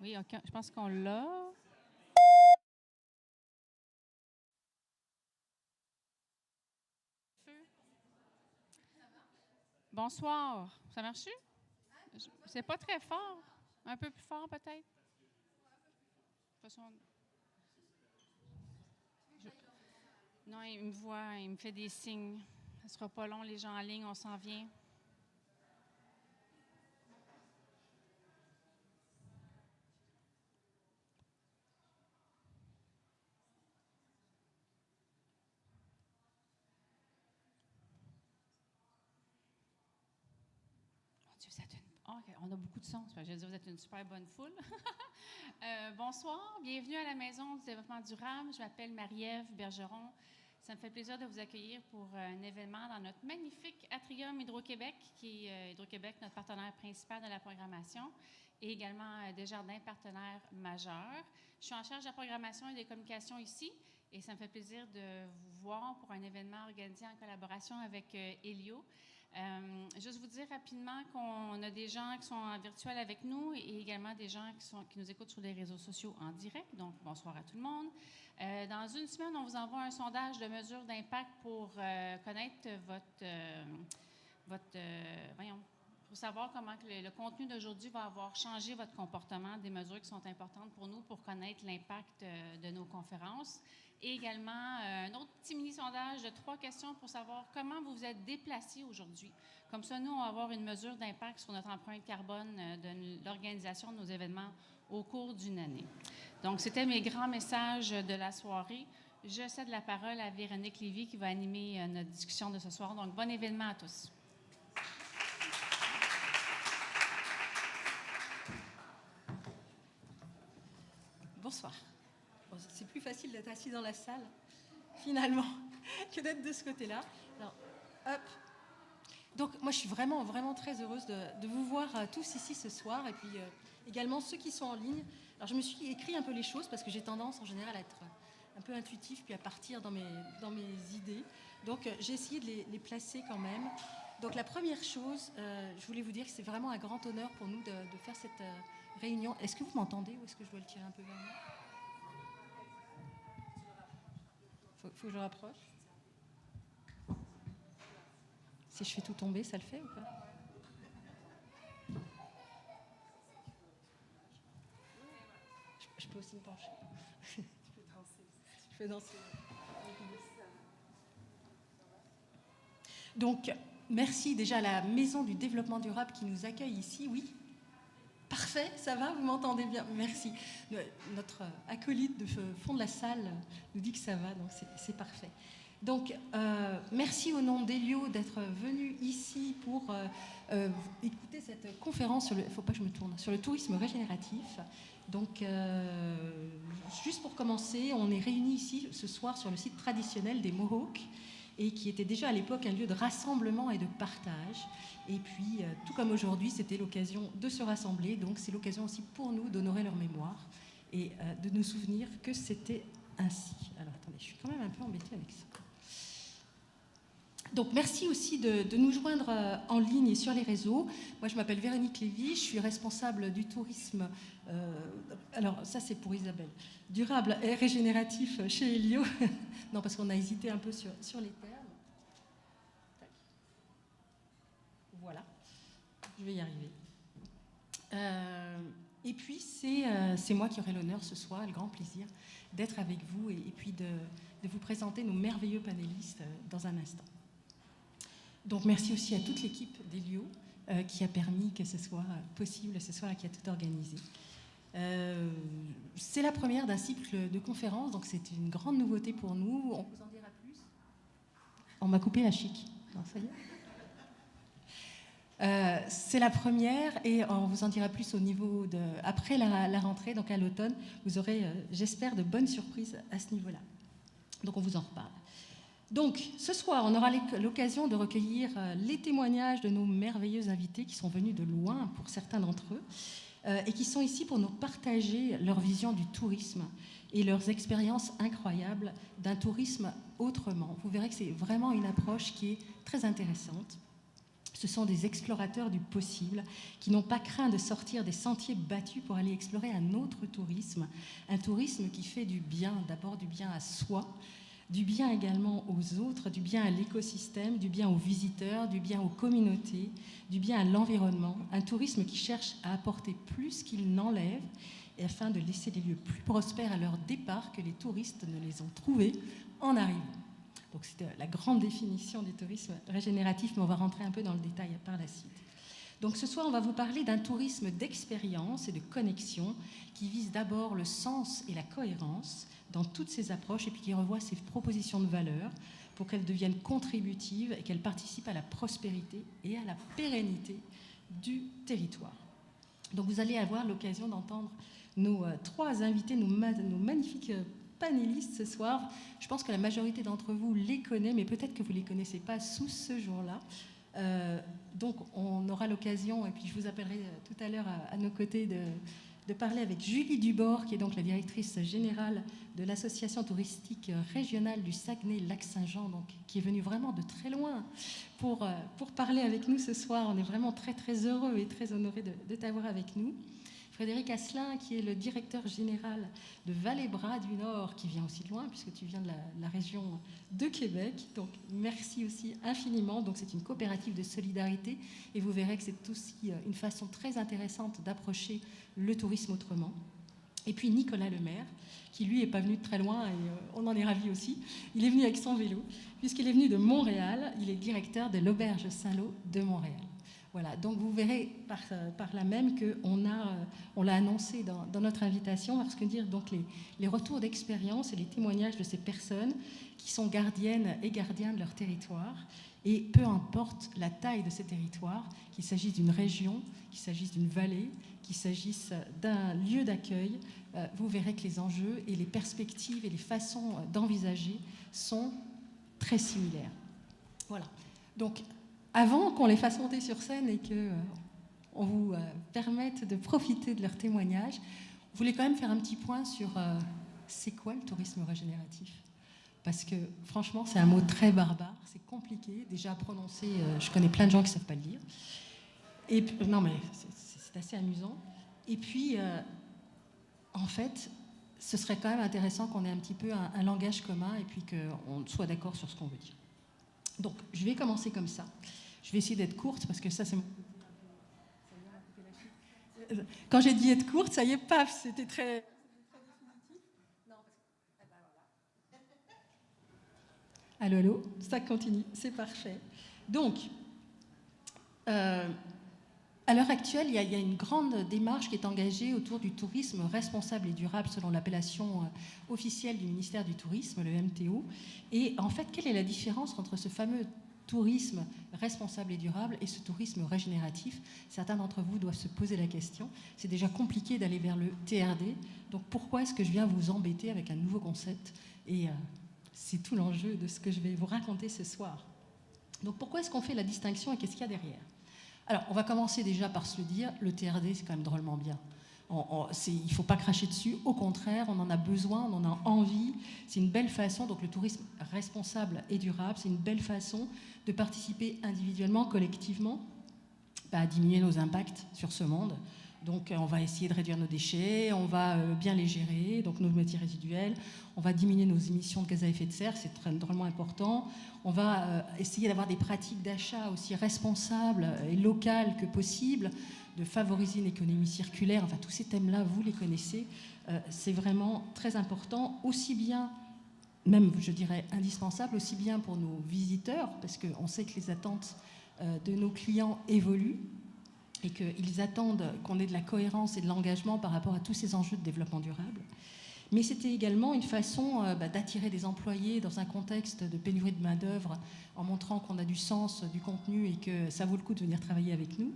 Oui, OK, je pense qu'on l'a. Bonsoir. Ça marche? C'est pas très fort. Un peu plus fort, peut-être? De toute façon, non, il me voit, il me fait des signes. Ça sera pas long, les gens en ligne, on s'en vient. Mon Dieu, vous êtes une... Oh, OK, on a beaucoup de sons. Je veux dire, vous êtes une super bonne foule. Bonsoir, bienvenue à la Maison du développement durable. Je m'appelle Marie-Ève Bergeron. Ça me fait plaisir de vous accueillir pour un événement dans notre magnifique atrium Hydro-Québec, qui est Hydro-Québec, notre partenaire principal de la programmation, et également Desjardins, partenaire majeur. Je suis en charge de la programmation et des communications ici, et ça me fait plaisir de vous voir pour un événement organisé en collaboration avec Hélio. Juste vous dire rapidement qu'on a des gens qui sont en virtuel avec nous et également des gens qui nous écoutent sur les réseaux sociaux en direct. Donc, bonsoir à tout le monde. Dans une semaine, on vous envoie un sondage de mesure d'impact pour connaître voyons, pour savoir comment que le contenu d'aujourd'hui va avoir changé votre comportement, des mesures qui sont importantes pour nous pour connaître l'impact de nos conférences. Et également, un autre petit mini-sondage de 3 questions pour savoir comment vous vous êtes déplacés aujourd'hui. Comme ça, nous, on va avoir une mesure d'impact sur notre empreinte carbone de l'organisation de nos événements au cours d'une année. Donc, c'était mes grands messages de la soirée. Je cède la parole à Véronique Lévy qui va animer notre discussion de ce soir. Donc, bon événement à tous. Bonsoir. Bon, c'est plus facile d'être assis dans la salle, finalement, que d'être de ce côté-là. Alors, hop. Donc, moi, je suis vraiment, vraiment très heureuse de vous voir tous ici ce soir, et puis également ceux qui sont en ligne. Alors, je me suis écrit un peu les choses, parce que j'ai tendance, en général, à être un peu intuitif, puis à partir dans mes idées. Donc, j'ai essayé de les placer quand même. Donc, la première chose, je voulais vous dire que c'est vraiment un grand honneur pour nous de faire cette réunion. Est-ce que vous m'entendez ou est-ce que je dois le tirer un peu vers moi? Faut que je rapproche. Si je fais tout tomber, ça le fait ou pas? Je peux aussi me pencher. Je peux danser. Donc, merci déjà à la Maison du développement durable qui nous accueille ici. Oui? Parfait, ça va, vous m'entendez bien? Merci. Notre acolyte de fond de la salle nous dit que ça va, donc c'est parfait. Donc, merci au nom d'Hélio d'être venu ici pour écouter cette conférence sur faut pas que je me tourne, sur le tourisme régénératif. Donc, juste pour commencer, on est réunis ici ce soir sur le site traditionnel des Mohawks et qui était déjà à l'époque un lieu de rassemblement et de partage. Et puis, tout comme aujourd'hui, c'était l'occasion de se rassembler. Donc, c'est l'occasion aussi pour nous d'honorer leur mémoire et de nous souvenir que c'était ainsi. Alors, attendez, je suis quand même un peu embêtée avec ça. Donc, merci aussi de nous joindre en ligne et sur les réseaux. Moi, je m'appelle Véronique Lévy, je suis responsable du tourisme, alors ça c'est pour Isabelle, durable et régénératif chez Hélio. Non, parce qu'on a hésité un peu sur les termes. Voilà, je vais y arriver. Et puis, c'est moi qui aurai l'honneur ce soir, le grand plaisir d'être avec vous et puis de vous présenter nos merveilleux panélistes dans un instant. Donc, merci aussi à toute l'équipe d'Hélio qui a permis que ce soit possible ce soir et qui a tout organisé. C'est la première d'un cycle de conférences, donc c'est une grande nouveauté pour nous. On vous en dira plus? On m'a coupé la chic. Non, ça y est. C'est la première et on vous en dira plus au niveau de après la rentrée, donc à l'automne. Vous aurez, j'espère, de bonnes surprises à ce niveau-là. Donc, on vous en reparle. Donc, ce soir, on aura l'occasion de recueillir les témoignages de nos merveilleux invités qui sont venus de loin pour certains d'entre eux et qui sont ici pour nous partager leur vision du tourisme et leurs expériences incroyables d'un tourisme autrement. Vous verrez que c'est vraiment une approche qui est très intéressante. Ce sont des explorateurs du possible qui n'ont pas craint de sortir des sentiers battus pour aller explorer un autre tourisme, un tourisme qui fait du bien, d'abord du bien à soi, du bien également aux autres, du bien à l'écosystème, du bien aux visiteurs, du bien aux communautés, du bien à l'environnement, un tourisme qui cherche à apporter plus qu'il n'enlève et afin de laisser des lieux plus prospères à leur départ que les touristes ne les ont trouvés en arrivant. Donc c'était la grande définition du tourisme régénératif, mais on va rentrer un peu dans le détail par la suite. Donc ce soir, on va vous parler d'un tourisme d'expérience et de connexion qui vise d'abord le sens et la cohérence dans toutes ses approches et puis qui revoit ses propositions de valeur pour qu'elles deviennent contributives et qu'elles participent à la prospérité et à la pérennité du territoire. Donc vous allez avoir l'occasion d'entendre nos trois invités, nos magnifiques panélistes ce soir. Je pense que la majorité d'entre vous les connaît, mais peut-être que vous ne les connaissez pas sous ce jour-là. Donc on aura l'occasion, et puis je vous appellerai tout à l'heure à nos côtés, de parler avec Julie Dubord, qui est donc la directrice générale de l'association touristique régionale du Saguenay-Lac-Saint-Jean, donc qui est venue vraiment de très loin pour parler avec nous ce soir. On est vraiment très très heureux et très honorés de t'avoir avec nous. Frédéric Asselin, qui est le directeur général de Vallée-Bras du Nord, qui vient aussi de loin, puisque tu viens de la région de Québec. Donc, merci aussi infiniment. Donc, c'est une coopérative de solidarité et vous verrez que c'est aussi une façon très intéressante d'approcher le tourisme autrement. Et puis, Nicolas Lemaire, qui lui n'est pas venu de très loin et on en est ravis aussi. Il est venu avec son vélo, puisqu'il est venu de Montréal. Il est directeur de l'Auberge Saint-Lô de Montréal. Voilà, donc vous verrez par là même qu'on l'a annoncé dans notre invitation, parce que dire donc les retours d'expérience et les témoignages de ces personnes qui sont gardiennes et gardiens de leur territoire, et peu importe la taille de ces territoires, qu'il s'agisse d'une région, qu'il s'agisse d'une vallée, qu'il s'agisse d'un lieu d'accueil, vous verrez que les enjeux et les perspectives et les façons d'envisager sont très similaires. Voilà, donc avant qu'on les fasse monter sur scène et qu'on vous permette de profiter de leurs témoignages, on voulait quand même faire un petit point sur c'est quoi le tourisme régénératif. Parce que franchement, c'est un mot très barbare, c'est compliqué, déjà à prononcer, je connais plein de gens qui ne savent pas le dire. Et puis, non mais c'est assez amusant. Et puis, en fait, ce serait quand même intéressant qu'on ait un petit peu un langage commun et puis qu'on soit d'accord sur ce qu'on veut dire. Donc, je vais commencer comme ça. Je vais essayer d'être courte parce que ça, c'est... Quand j'ai dit être courte, ça y est, paf, c'était très... Allô, allô, ça continue, c'est parfait. Donc, à l'heure actuelle, il y a une grande démarche qui est engagée autour du tourisme responsable et durable selon l'appellation officielle du ministère du Tourisme, le MTO. Et en fait, quelle est la différence entre ce fameux tourisme responsable et durable et ce tourisme régénératif? Certains d'entre vous doivent se poser la question. C'est déjà compliqué d'aller vers le TRD. Donc pourquoi est-ce que je viens vous embêter avec un nouveau concept? Et c'est tout l'enjeu de ce que je vais vous raconter ce soir. Donc pourquoi est-ce qu'on fait la distinction et qu'est-ce qu'il y a derrière? Alors, on va commencer déjà par se le dire, le TRD, c'est quand même drôlement bien. Il ne faut pas cracher dessus, au contraire, on en a besoin, on en a envie. C'est une belle façon, donc le tourisme responsable et durable, c'est une belle façon de participer individuellement, collectivement, à diminuer nos impacts sur ce monde. Donc on va essayer de réduire nos déchets, on va bien les gérer, donc nos métiers résiduels, on va diminuer nos émissions de gaz à effet de serre, c'est très drôlement important. On va essayer d'avoir des pratiques d'achat aussi responsables et locales que possible, de favoriser une économie circulaire, enfin tous ces thèmes-là, vous les connaissez, c'est vraiment très important, aussi bien, même je dirais indispensable, aussi bien pour nos visiteurs, parce qu'on sait que les attentes de nos clients évoluent, et qu'ils attendent qu'on ait de la cohérence et de l'engagement par rapport à tous ces enjeux de développement durable. Mais c'était également une façon d'attirer des employés dans un contexte de pénurie de main-d'œuvre en montrant qu'on a du sens, du contenu et que ça vaut le coup de venir travailler avec nous.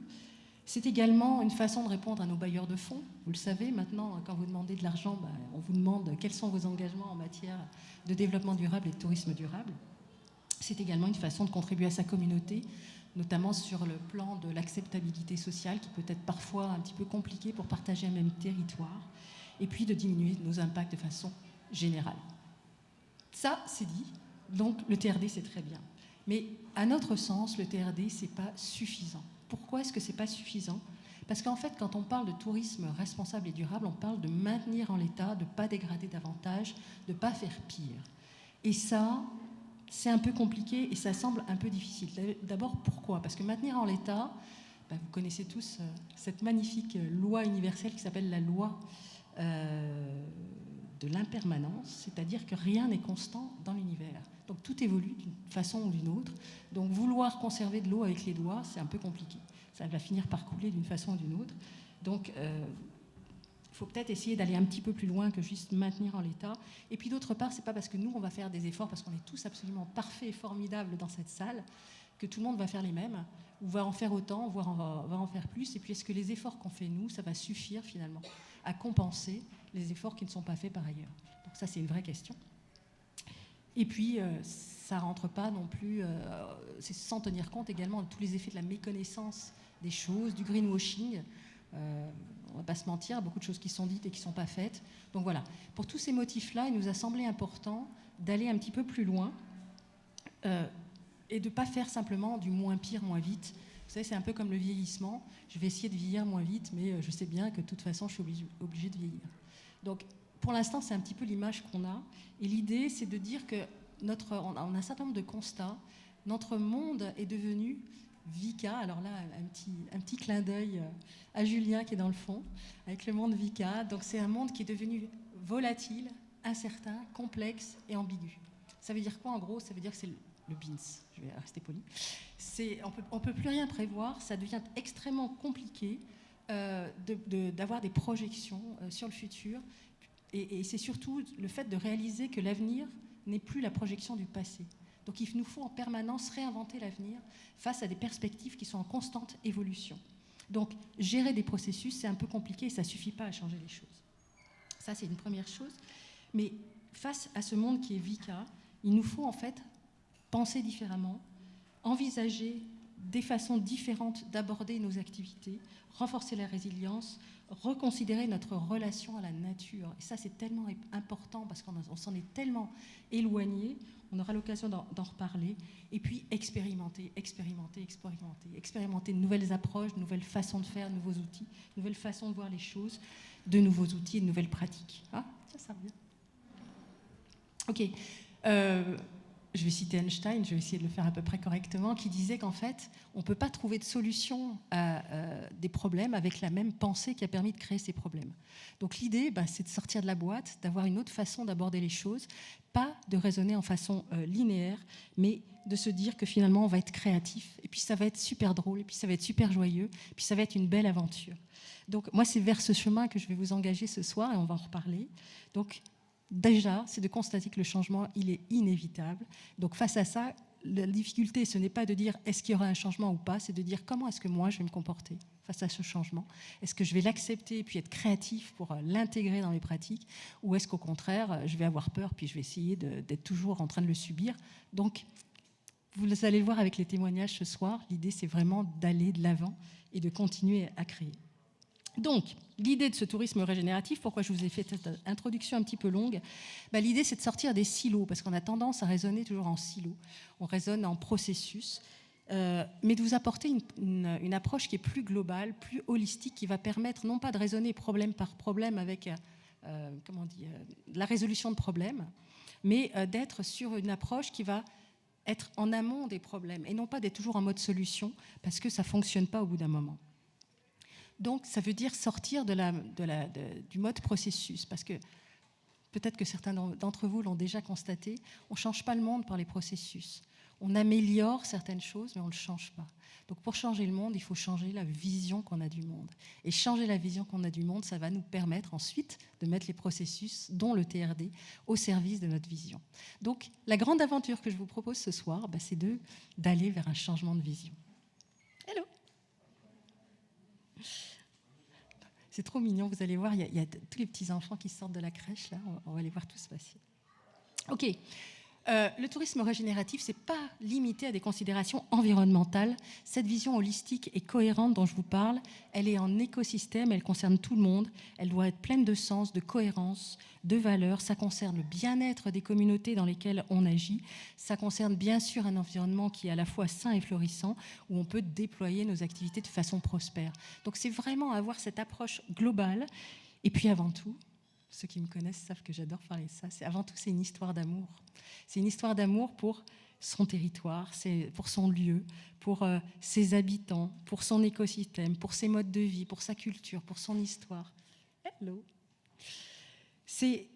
C'est également une façon de répondre à nos bailleurs de fonds. Vous le savez, maintenant, quand vous demandez de l'argent, on vous demande quels sont vos engagements en matière de développement durable et de tourisme durable. C'est également une façon de contribuer à sa communauté, notamment sur le plan de l'acceptabilité sociale, qui peut être parfois un petit peu compliqué pour partager un même territoire, et puis de diminuer nos impacts de façon générale. Ça, c'est dit, donc le TRD, c'est très bien. Mais à notre sens, le TRD, ce n'est pas suffisant. Pourquoi est-ce que ce n'est pas suffisant ? Parce qu'en fait, quand on parle de tourisme responsable et durable, on parle de maintenir en l'état, de ne pas dégrader davantage, de ne pas faire pire. Et ça, c'est un peu compliqué et ça semble un peu difficile. D'abord, pourquoi ? Parce que maintenir en l'état, vous connaissez tous cette magnifique loi universelle qui s'appelle la loi de l'impermanence, c'est-à-dire que rien n'est constant dans l'univers. Donc tout évolue d'une façon ou d'une autre. Donc vouloir conserver de l'eau avec les doigts, c'est un peu compliqué. Ça va finir par couler d'une façon ou d'une autre. Donc il faut peut-être essayer d'aller un petit peu plus loin que juste maintenir en l'état. Et puis d'autre part, c'est pas parce que nous, on va faire des efforts, parce qu'on est tous absolument parfaits et formidables dans cette salle, que tout le monde va faire les mêmes, ou va en faire autant, voire va en faire plus. Et puis est-ce que les efforts qu'on fait nous, ça va suffire finalement à compenser les efforts qui ne sont pas faits par ailleurs ? Donc ça, c'est une vraie question. Et puis, ça ne rentre pas non plus, c'est sans tenir compte également de tous les effets de la méconnaissance des choses, du greenwashing. On ne va pas se mentir, il y a beaucoup de choses qui sont dites et qui ne sont pas faites. Donc voilà, pour tous ces motifs-là, il nous a semblé important d'aller un petit peu plus loin et de ne pas faire simplement du moins pire, moins vite. Vous savez, c'est un peu comme le vieillissement. Je vais essayer de vieillir moins vite, mais je sais bien que de toute façon, je suis obligée de vieillir. Donc, pour l'instant, c'est un petit peu l'image qu'on a. Et l'idée, c'est de dire que on a un certain nombre de constats. Notre monde est devenu VICA. Alors là, un petit clin d'œil à Julien qui est dans le fond, avec le monde VICA. Donc, c'est un monde qui est devenu volatile, incertain, complexe et ambigu. Ça veut dire quoi, en gros ? Ça veut dire que c'est le beans. Je vais rester poli. On ne peut plus rien prévoir. Ça devient extrêmement compliqué d'avoir des projections sur le futur. Et c'est surtout le fait de réaliser que l'avenir n'est plus la projection du passé. Donc il nous faut en permanence réinventer l'avenir face à des perspectives qui sont en constante évolution. Donc gérer des processus, c'est un peu compliqué et ça ne suffit pas à changer les choses. Ça, c'est une première chose. Mais face à ce monde qui est VICA, il nous faut en fait penser différemment, envisager des façons différentes d'aborder nos activités, renforcer la résilience, reconsidérer notre relation à la nature. Et ça, c'est tellement important parce qu'on s'en est tellement éloigné. On aura l'occasion d'en reparler. Et puis, expérimenter de nouvelles approches, de nouvelles façons de faire, de nouveaux outils, de nouvelles façons de voir les choses, de nouveaux outils et de nouvelles pratiques. Ah, ça revient. Ok. Je vais citer Einstein, je vais essayer de le faire à peu près correctement, qui disait qu'en fait, on ne peut pas trouver de solution à des problèmes avec la même pensée qui a permis de créer ces problèmes. Donc l'idée, c'est de sortir de la boîte, d'avoir une autre façon d'aborder les choses, pas de raisonner en façon linéaire, mais de se dire que finalement, on va être créatif, et puis ça va être super drôle, et puis ça va être super joyeux, et puis ça va être une belle aventure. Donc moi, c'est vers ce chemin que je vais vous engager ce soir, et on va en reparler. Donc, déjà, c'est de constater que le changement, il est inévitable. Donc face à ça, la difficulté, ce n'est pas de dire est-ce qu'il y aura un changement ou pas, c'est de dire comment est-ce que moi je vais me comporter face à ce changement. Est-ce que je vais l'accepter et puis être créatif pour l'intégrer dans mes pratiques, ou est-ce qu'au contraire, je vais avoir peur puis je vais essayer d'être toujours en train de le subir. Donc, vous allez le voir avec les témoignages ce soir, l'idée c'est vraiment d'aller de l'avant et de continuer à créer. Donc, l'idée de ce tourisme régénératif, pourquoi je vous ai fait cette introduction un petit peu longue, l'idée c'est de sortir des silos, parce qu'on a tendance à raisonner toujours en silos, on raisonne en processus, mais de vous apporter une approche qui est plus globale, plus holistique, qui va permettre non pas de raisonner problème par problème avec la résolution de problèmes, mais d'être sur une approche qui va être en amont des problèmes, et non pas d'être toujours en mode solution, parce que ça ne fonctionne pas au bout d'un moment. Donc, ça veut dire sortir du mode processus, parce que peut-être que certains d'entre vous l'ont déjà constaté, on ne change pas le monde par les processus. On améliore certaines choses, mais on ne le change pas. Donc, pour changer le monde, il faut changer la vision qu'on a du monde. Et changer la vision qu'on a du monde, ça va nous permettre ensuite de mettre les processus, dont le TRD, au service de notre vision. Donc, la grande aventure que je vous propose ce soir, c'est d'aller vers un changement de vision. Hello! C'est trop mignon, vous allez voir, il y a tous les petits enfants qui sortent de la crèche, là, on va les voir tous passer. Ok, Le tourisme régénératif, ce n'est pas limité à des considérations environnementales. Cette vision holistique et cohérente dont je vous parle, elle est en écosystème, elle concerne tout le monde, elle doit être pleine de sens, de cohérence, de valeurs. Ça concerne le bien-être des communautés dans lesquelles on agit. Ça concerne bien sûr un environnement qui est à la fois sain et florissant, où on peut déployer nos activités de façon prospère. Donc c'est vraiment avoir cette approche globale. Et puis avant tout, ceux qui me connaissent savent que j'adore parler de ça. Avant tout, c'est une histoire d'amour. C'est une histoire d'amour pour son territoire, pour son lieu, pour ses habitants, pour son écosystème, pour ses modes de vie, pour sa culture, pour son histoire. Hello. C'est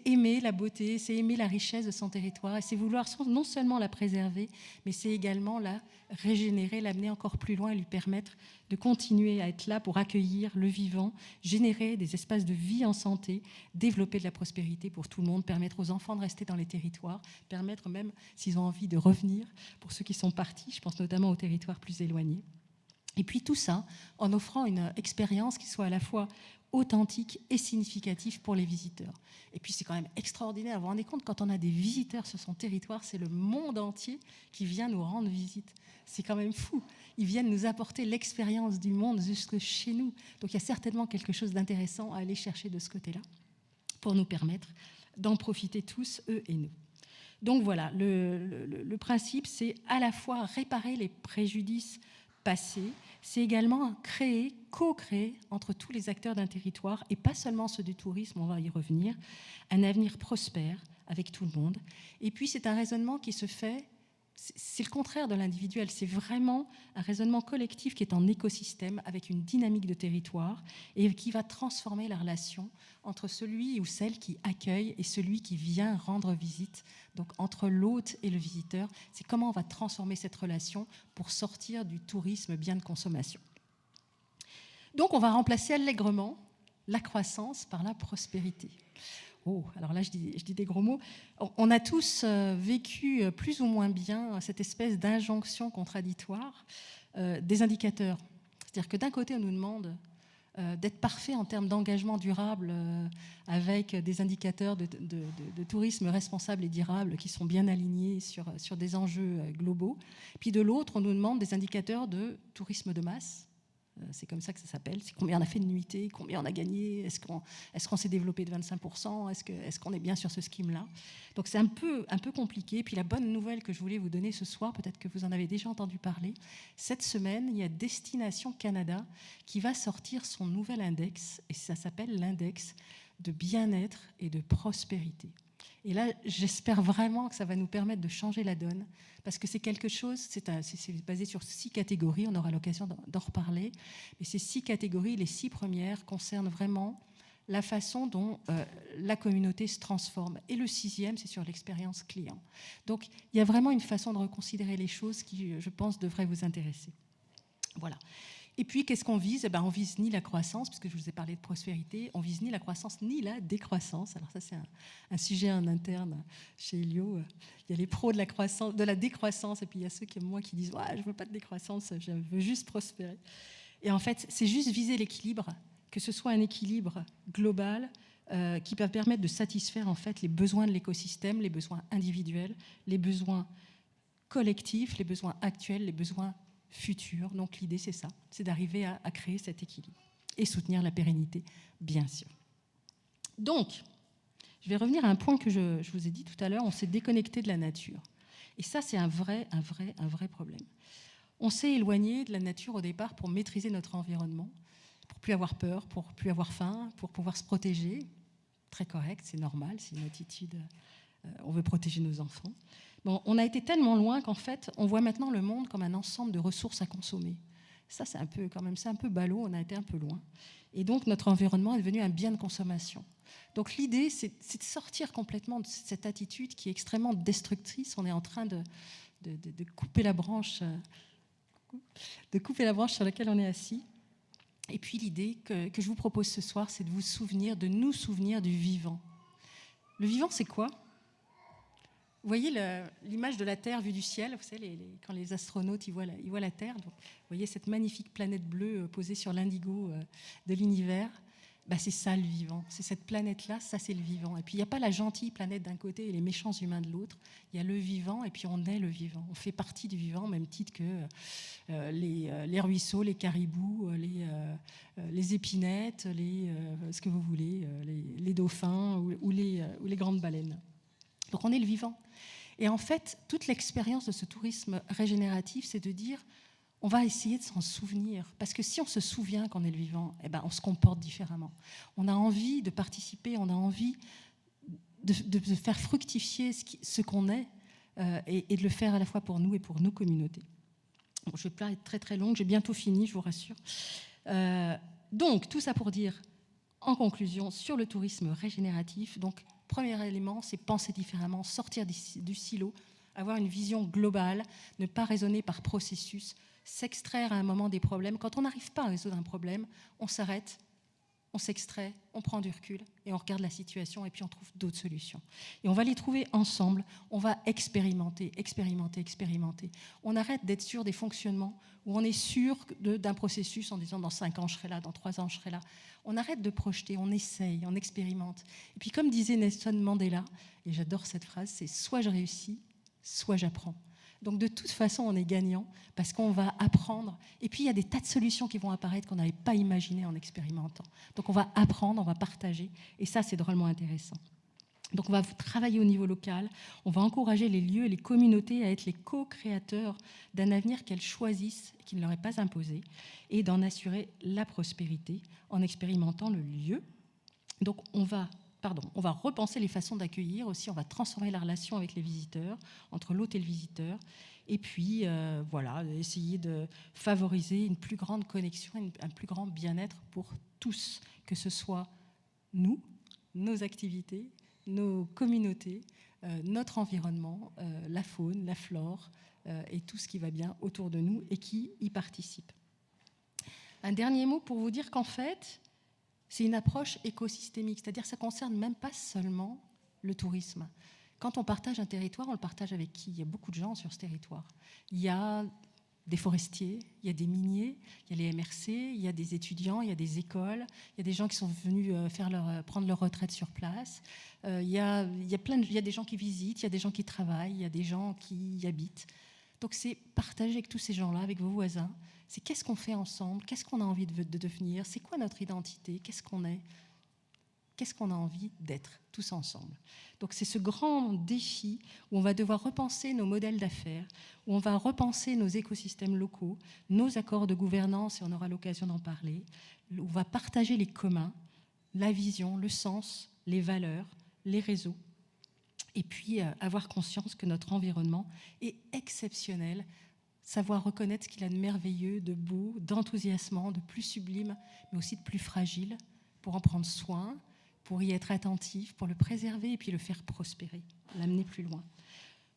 aimer la beauté, c'est aimer la richesse de son territoire et c'est vouloir non seulement la préserver, mais c'est également la régénérer, l'amener encore plus loin et lui permettre de continuer à être là pour accueillir le vivant, générer des espaces de vie en santé, développer de la prospérité pour tout le monde, permettre aux enfants de rester dans les territoires, permettre même, s'ils ont envie, de revenir pour ceux qui sont partis, je pense notamment aux territoires plus éloignés. Et puis tout ça en offrant une expérience qui soit à la fois authentique et significatif pour les visiteurs. Et puis c'est quand même extraordinaire, vous vous rendez compte, quand on a des visiteurs sur son territoire, c'est le monde entier qui vient nous rendre visite. C'est quand même fou. Ils viennent nous apporter l'expérience du monde jusque chez nous. Donc il y a certainement quelque chose d'intéressant à aller chercher de ce côté-là pour nous permettre d'en profiter tous, eux et nous. Donc voilà, le principe, c'est à la fois réparer les préjudices passés, c'est également créer, co-créer entre tous les acteurs d'un territoire, et pas seulement ceux du tourisme, on va y revenir, un avenir prospère avec tout le monde. Et puis c'est un raisonnement qui se fait, c'est le contraire de l'individuel, c'est vraiment un raisonnement collectif qui est en écosystème avec une dynamique de territoire et qui va transformer la relation entre celui ou celle qui accueille et celui qui vient rendre visite. Donc entre l'hôte et le visiteur, c'est comment on va transformer cette relation pour sortir du tourisme bien de consommation. Donc on va remplacer allègrement la croissance par la prospérité. Oh, alors là, je dis des gros mots. On a tous vécu plus ou moins bien cette espèce d'injonction contradictoire des indicateurs. C'est-à-dire que d'un côté, on nous demande d'être parfait en termes d'engagement durable avec des indicateurs de tourisme responsable et durable qui sont bien alignés sur des enjeux globaux. Puis de l'autre, on nous demande des indicateurs de tourisme de masse. C'est comme ça que ça s'appelle. C'est combien on a fait de nuitées, combien on a gagné, est-ce qu'on s'est développé de 25%, est-ce qu'on est bien sur ce scheme-là. Donc c'est un peu compliqué. Puis la bonne nouvelle que je voulais vous donner ce soir, peut-être que vous en avez déjà entendu parler, cette semaine, il y a Destination Canada qui va sortir son nouvel index, et ça s'appelle l'index de bien-être et de prospérité. Et là, j'espère vraiment que ça va nous permettre de changer la donne, parce que c'est quelque chose, c'est basé sur 6 catégories, on aura l'occasion d'en reparler, mais ces 6 catégories, les 6 premières, concernent vraiment la façon dont la communauté se transforme. Et le 6e, c'est sur l'expérience client. Donc, il y a vraiment une façon de reconsidérer les choses qui, je pense, devrait vous intéresser. Voilà. Et puis, qu'est-ce qu'on vise ? On vise ni la croissance, puisque je vous ai parlé de prospérité, on vise ni la croissance ni la décroissance. Alors ça, c'est un sujet en interne chez Elio. Il y a les pros de la décroissance, et puis il y a ceux comme moi qui disent « je ne veux pas de décroissance, je veux juste prospérer ». Et en fait, c'est juste viser l'équilibre, que ce soit un équilibre global qui va permettre de satisfaire en fait les besoins de l'écosystème, les besoins individuels, les besoins collectifs, les besoins actuels, les besoins futur. Donc l'idée, c'est ça, c'est d'arriver à créer cet équilibre et soutenir la pérennité, bien sûr. Donc, je vais revenir à un point que je vous ai dit tout à l'heure, on s'est déconnecté de la nature. Et ça, c'est un vrai problème. On s'est éloigné de la nature au départ pour maîtriser notre environnement, pour plus avoir peur, pour plus avoir faim, pour pouvoir se protéger. Très correct, c'est normal, c'est une attitude, on veut protéger nos enfants. Bon, on a été tellement loin qu'en fait, on voit maintenant le monde comme un ensemble de ressources à consommer. Ça, c'est un peu ballot, on a été un peu loin. Et donc, notre environnement est devenu un bien de consommation. Donc, l'idée, c'est de sortir complètement de cette attitude qui est extrêmement destructrice. On est en train de couper la branche, sur laquelle on est assis. Et puis, l'idée que je vous propose ce soir, c'est de nous souvenir du vivant. Le vivant, c'est quoi ? Vous voyez l'image de la Terre vue du ciel, vous savez, quand les astronautes ils voient la Terre, donc, vous voyez cette magnifique planète bleue posée sur l'indigo de l'univers. c'est ça le vivant. C'est cette planète-là, ça c'est le vivant. Et puis il n'y a pas la gentille planète d'un côté et les méchants humains de l'autre. Il y a le vivant et puis on est le vivant. On fait partie du vivant au même titre que les ruisseaux, les caribous, les épinettes, ce que vous voulez, les dauphins ou les grandes baleines. Donc on est le vivant. Et en fait, toute l'expérience de ce tourisme régénératif, c'est de dire on va essayer de s'en souvenir. Parce que si on se souvient qu'on est le vivant, on se comporte différemment. On a envie de participer, on a envie de faire fructifier ce qu'on est et de le faire à la fois pour nous et pour nos communautés. Bon, je ne vais pas être très très longue, j'ai bientôt fini, je vous rassure. Donc, tout ça pour dire, en conclusion, sur le tourisme régénératif, donc, premier élément, c'est penser différemment, sortir du silo, avoir une vision globale, ne pas raisonner par processus, s'extraire à un moment des problèmes. Quand on n'arrive pas à résoudre un problème, on s'arrête, on s'extrait, on prend du recul et on regarde la situation et puis on trouve d'autres solutions. Et on va les trouver ensemble, on va expérimenter. On arrête d'être sûr des fonctionnements où on est sûr d'un processus en disant dans 5 ans je serai là, dans 3 ans je serai là. On arrête de projeter, on essaye, on expérimente. Et puis comme disait Nelson Mandela, et j'adore cette phrase, c'est soit je réussis, soit j'apprends. Donc de toute façon, on est gagnant parce qu'on va apprendre. Et puis il y a des tas de solutions qui vont apparaître qu'on n'avait pas imaginées en expérimentant. Donc on va apprendre, on va partager. Et ça, c'est drôlement intéressant. Donc on va travailler au niveau local. On va encourager les lieux et les communautés à être les co-créateurs d'un avenir qu'elles choisissent et qui ne leur est pas imposé, et d'en assurer la prospérité en expérimentant le lieu. Donc on va repenser les façons d'accueillir aussi, on va transformer la relation avec les visiteurs, entre l'hôte et le visiteur, et puis essayer de favoriser une plus grande connexion, un plus grand bien-être pour tous, que ce soit nous, nos activités, nos communautés, notre environnement, la faune, la flore, et tout ce qui va bien autour de nous et qui y participe. Un dernier mot pour vous dire qu'en fait, c'est une approche écosystémique, c'est-à-dire que ça ne concerne même pas seulement le tourisme. Quand on partage un territoire, on le partage avec qui ? Il y a beaucoup de gens sur ce territoire. Il y a des forestiers, il y a des miniers, il y a les MRC, il y a des étudiants, il y a des écoles, il y a des gens qui sont venus prendre leur retraite sur place. Il y a des gens qui visitent, il y a des gens qui travaillent, il y a des gens qui y habitent. Donc c'est partager avec tous ces gens-là, avec vos voisins. C'est qu'est-ce qu'on fait ensemble, qu'est-ce qu'on a envie de devenir, c'est quoi notre identité, qu'est-ce qu'on est, qu'est-ce qu'on a envie d'être tous ensemble. Donc c'est ce grand défi où on va devoir repenser nos modèles d'affaires, où on va repenser nos écosystèmes locaux, nos accords de gouvernance, et on aura l'occasion d'en parler, où on va partager les communs, la vision, le sens, les valeurs, les réseaux, et puis avoir conscience que notre environnement est exceptionnel, savoir reconnaître ce qu'il a de merveilleux, de beau, d'enthousiasmant, de plus sublime, mais aussi de plus fragile, pour en prendre soin, pour y être attentif, pour le préserver et puis le faire prospérer, l'amener plus loin.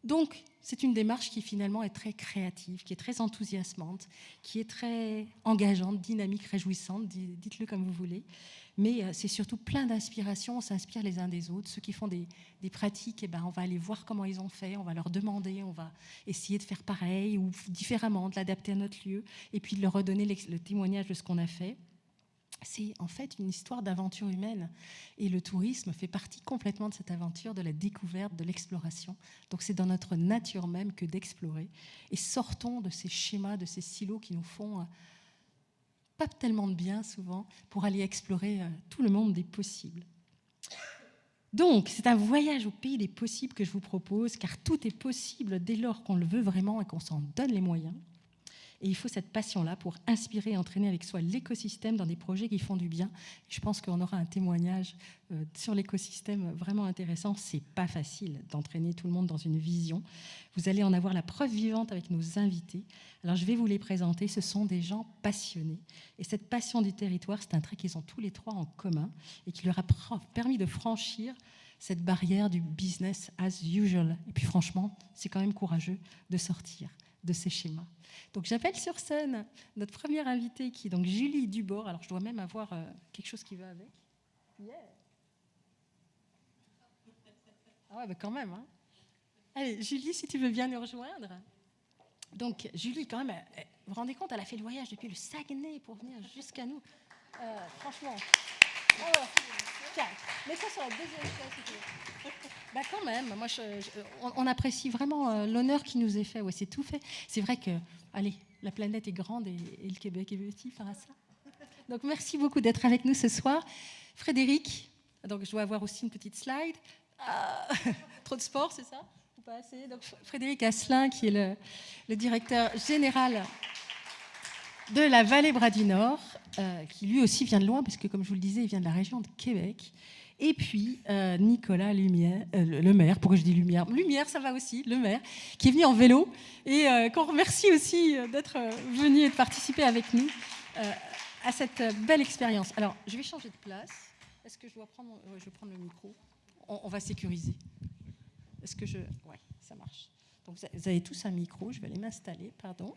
Donc, c'est une démarche qui finalement est très créative, qui est très enthousiasmante, qui est très engageante, dynamique, réjouissante, dites-le comme vous voulez. Mais c'est surtout plein d'inspiration, on s'inspire les uns des autres. Ceux qui font des pratiques, on va aller voir comment ils ont fait, on va leur demander, on va essayer de faire pareil ou différemment, de l'adapter à notre lieu, et puis de leur redonner le témoignage de ce qu'on a fait. C'est en fait une histoire d'aventure humaine. Et le tourisme fait partie complètement de cette aventure, de la découverte, de l'exploration. Donc c'est dans notre nature même que d'explorer. Et sortons de ces schémas, de ces silos qui nous font pas tellement de bien souvent, pour aller explorer tout le monde des possibles. Donc c'est un voyage au pays des possibles que je vous propose, car tout est possible dès lors qu'on le veut vraiment et qu'on s'en donne les moyens. Et il faut cette passion-là pour inspirer et entraîner avec soi l'écosystème dans des projets qui font du bien. Je pense qu'on aura un témoignage sur l'écosystème vraiment intéressant. C'est pas facile d'entraîner tout le monde dans une vision. Vous allez en avoir la preuve vivante avec nos invités. Alors je vais vous les présenter. Ce sont des gens passionnés. Et cette passion du territoire, c'est un trait qu'ils ont tous les trois en commun et qui leur a permis de franchir cette barrière du business as usual. Et puis franchement, c'est quand même courageux de sortir de ces schémas. Donc j'appelle sur scène notre première invitée qui est donc Julie Dubord. Alors je dois même avoir quelque chose qui va avec. Yeah. Ah ouais, quand même. Hein. Allez, Julie, si tu veux bien nous rejoindre. Donc Julie, quand même, vous vous rendez compte, elle a fait le voyage depuis le Saguenay pour venir jusqu'à nous. Franchement, Alors, tiens, mets ça sur la deuxième chaise si tu veux. Bah quand même, moi on apprécie vraiment l'honneur qui nous est fait. Ouais, c'est tout fait. C'est vrai que, allez, la planète est grande et le Québec est petit face à ça. Donc merci beaucoup d'être avec nous ce soir. Frédéric, donc je dois avoir aussi une petite slide. Ah, trop de sport, c'est ça? Ou pas assez? Donc Frédéric Asselin, qui est le directeur général de la Vallée Bras du Nord, qui lui aussi vient de loin, parce que comme je vous le disais, il vient de la région de Québec. Et puis Nicolas Lumière, le maire, pourquoi je dis Lumière? Lumière, ça va aussi, le maire, qui est venu en vélo et qu'on remercie aussi d'être venu et de participer avec nous à cette belle expérience. Alors, je vais changer de place. Est-ce que je dois prendre... je vais prendre le micro. On va sécuriser. Est-ce que je... Oui, ça marche. Donc, vous avez tous un micro. Je vais aller m'installer. Pardon.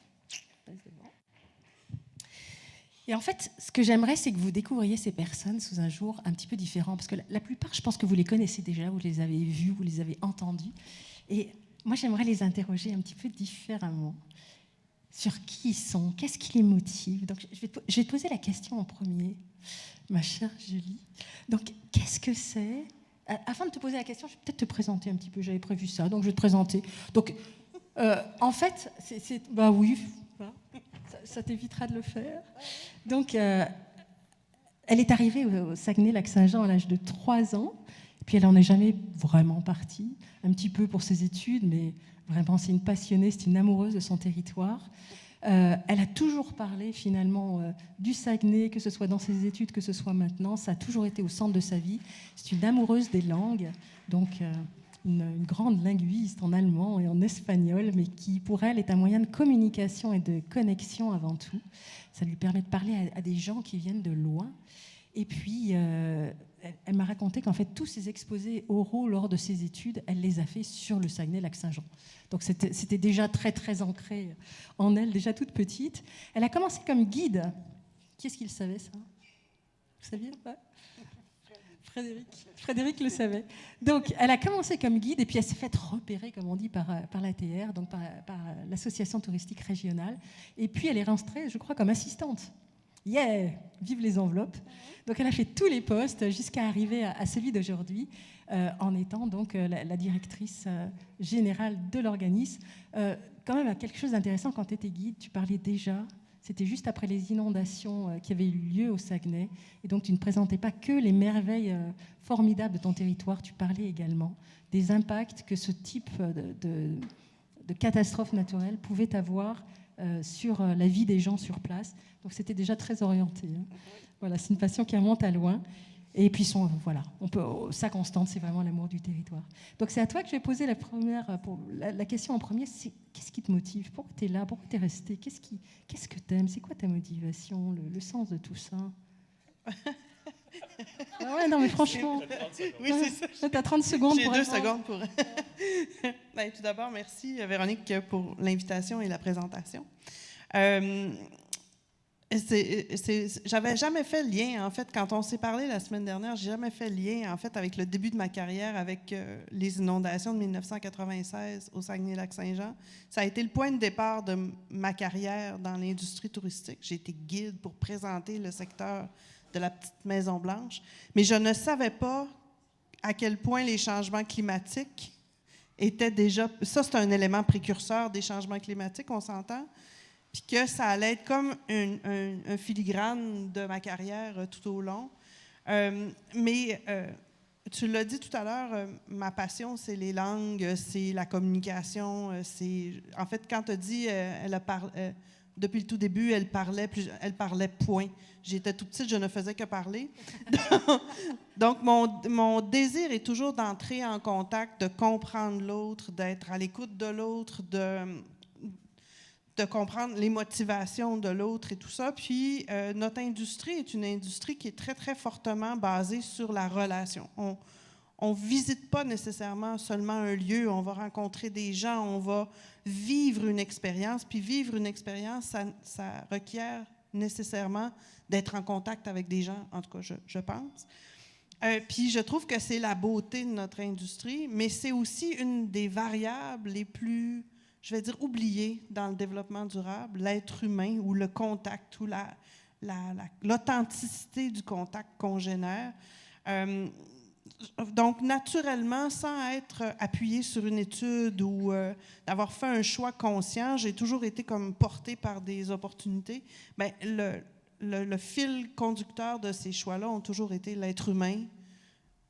Et en fait, ce que j'aimerais, c'est que vous découvriez ces personnes sous un jour un petit peu différent. Parce que la plupart, je pense que vous les connaissez déjà, vous les avez vus, vous les avez entendus. Et moi, j'aimerais les interroger un petit peu différemment sur qui ils sont, qu'est-ce qui les motive. Donc, je vais te poser la question en premier, ma chère Julie. Donc, qu'est-ce que c'est? Avant de te poser la question, je vais peut-être te présenter un petit peu. J'avais prévu ça, donc je vais te présenter. Donc, en fait, bah oui, ça t'évitera de le faire. Donc, elle est arrivée au Saguenay-Lac-Saint-Jean à l'âge de 3 ans. Et puis, elle n'en est jamais vraiment partie. Un petit peu pour ses études, mais vraiment, c'est une passionnée, c'est une amoureuse de son territoire. Elle a toujours parlé, finalement, du Saguenay, que ce soit dans ses études, que ce soit maintenant. Ça a toujours été au centre de sa vie. C'est une amoureuse des langues. Donc, une grande linguiste en allemand et en espagnol, mais qui, pour elle, est un moyen de communication et de connexion avant tout. Ça lui permet de parler à des gens qui viennent de loin. Et puis, elle m'a raconté qu'en fait, tous ses exposés oraux lors de ses études, elle les a fait sur le Saguenay-Lac-Saint-Jean. Donc, c'était déjà très, très ancré en elle, déjà toute petite. Elle a commencé comme guide. Qui est-ce qui le savait, ça? Vous saviez pas? Frédéric le savait. Donc, elle a commencé comme guide et puis elle s'est faite repérer, comme on dit, par l'ATR, donc par l'Association touristique régionale. Et puis, elle est rentrée, je crois, comme assistante. Yeah! Vive les enveloppes! Donc, elle a fait tous les postes jusqu'à arriver à celui d'aujourd'hui, en étant donc la directrice générale de l'organisme. Quand même, quelque chose d'intéressant, quand tu étais guide, tu parlais déjà... C'était juste après les inondations qui avaient eu lieu au Saguenay. Et donc, tu ne présentais pas que les merveilles formidables de ton territoire, tu parlais également des impacts que ce type de catastrophe naturelle pouvait avoir sur la vie des gens sur place. Donc, c'était déjà très orienté. Hein. Voilà, c'est une passion qui remonte à loin. Et puis, sa constante, c'est vraiment l'amour du territoire. Donc, c'est à toi que je vais poser la question en premier. C'est qu'est-ce qui te motive? Pourquoi tu es là? Pourquoi tu es resté? Qu'est-ce que tu aimes? C'est quoi ta motivation, le sens de tout ça? Ah ouais, non, mais franchement. Oui, c'est ça. Tu as 30 secondes J'ai pour 2 secondes pour... Tout d'abord, merci Véronique pour l'invitation et la présentation. J'avais jamais fait le lien, en fait, quand on s'est parlé la semaine dernière, j'ai jamais fait le lien, en fait, avec le début de ma carrière, avec les inondations de 1996 au Saguenay-Lac-Saint-Jean. Ça a été le point de départ de ma carrière dans l'industrie touristique. J'ai été guide pour présenter le secteur de la petite Maison-Blanche, mais je ne savais pas à quel point les changements climatiques étaient déjà... Ça, c'est un élément précurseur des changements climatiques, on s'entend? Puis que ça allait être comme un filigrane de ma carrière tout au long. Mais tu l'as dit tout à l'heure, ma passion, c'est les langues, c'est la communication. En fait, quand tu as dit, depuis le tout début, elle parlait point. J'étais tout petite, je ne faisais que parler. Donc, mon désir est toujours d'entrer en contact, de comprendre l'autre, d'être à l'écoute de l'autre, de comprendre les motivations de l'autre et tout ça. Puis, notre industrie est une industrie qui est très, très fortement basée sur la relation. On ne visite pas nécessairement seulement un lieu, on va rencontrer des gens, on va vivre une expérience. Puis, vivre une expérience, ça requiert nécessairement d'être en contact avec des gens, en tout cas, je pense. Puis, je trouve que c'est la beauté de notre industrie, mais c'est aussi une des variables les plus... je vais dire oublié dans le développement durable, l'être humain ou le contact ou l'authenticité du contact qu'on génère. Donc, naturellement, sans être appuyée sur une étude ou d'avoir fait un choix conscient, j'ai toujours été comme portée par des opportunités. Bien, le fil conducteur de ces choix-là ont toujours été l'être humain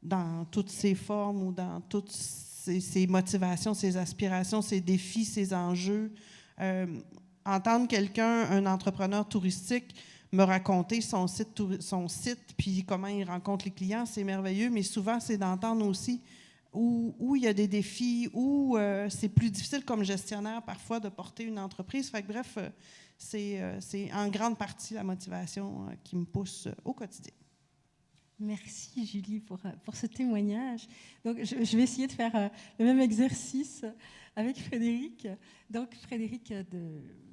dans toutes ses formes ou dans toutes ses motivations, ses aspirations, ses défis, ses enjeux. Entendre quelqu'un, un entrepreneur touristique, me raconter son site, puis comment il rencontre les clients, c'est merveilleux, mais souvent, c'est d'entendre aussi où il y a des défis, où c'est plus difficile comme gestionnaire parfois de porter une entreprise. Fait que, bref, c'est en grande partie la motivation qui me pousse au quotidien. Merci Julie pour ce témoignage. Donc, je vais essayer de faire le même exercice avec Frédéric. Donc Frédéric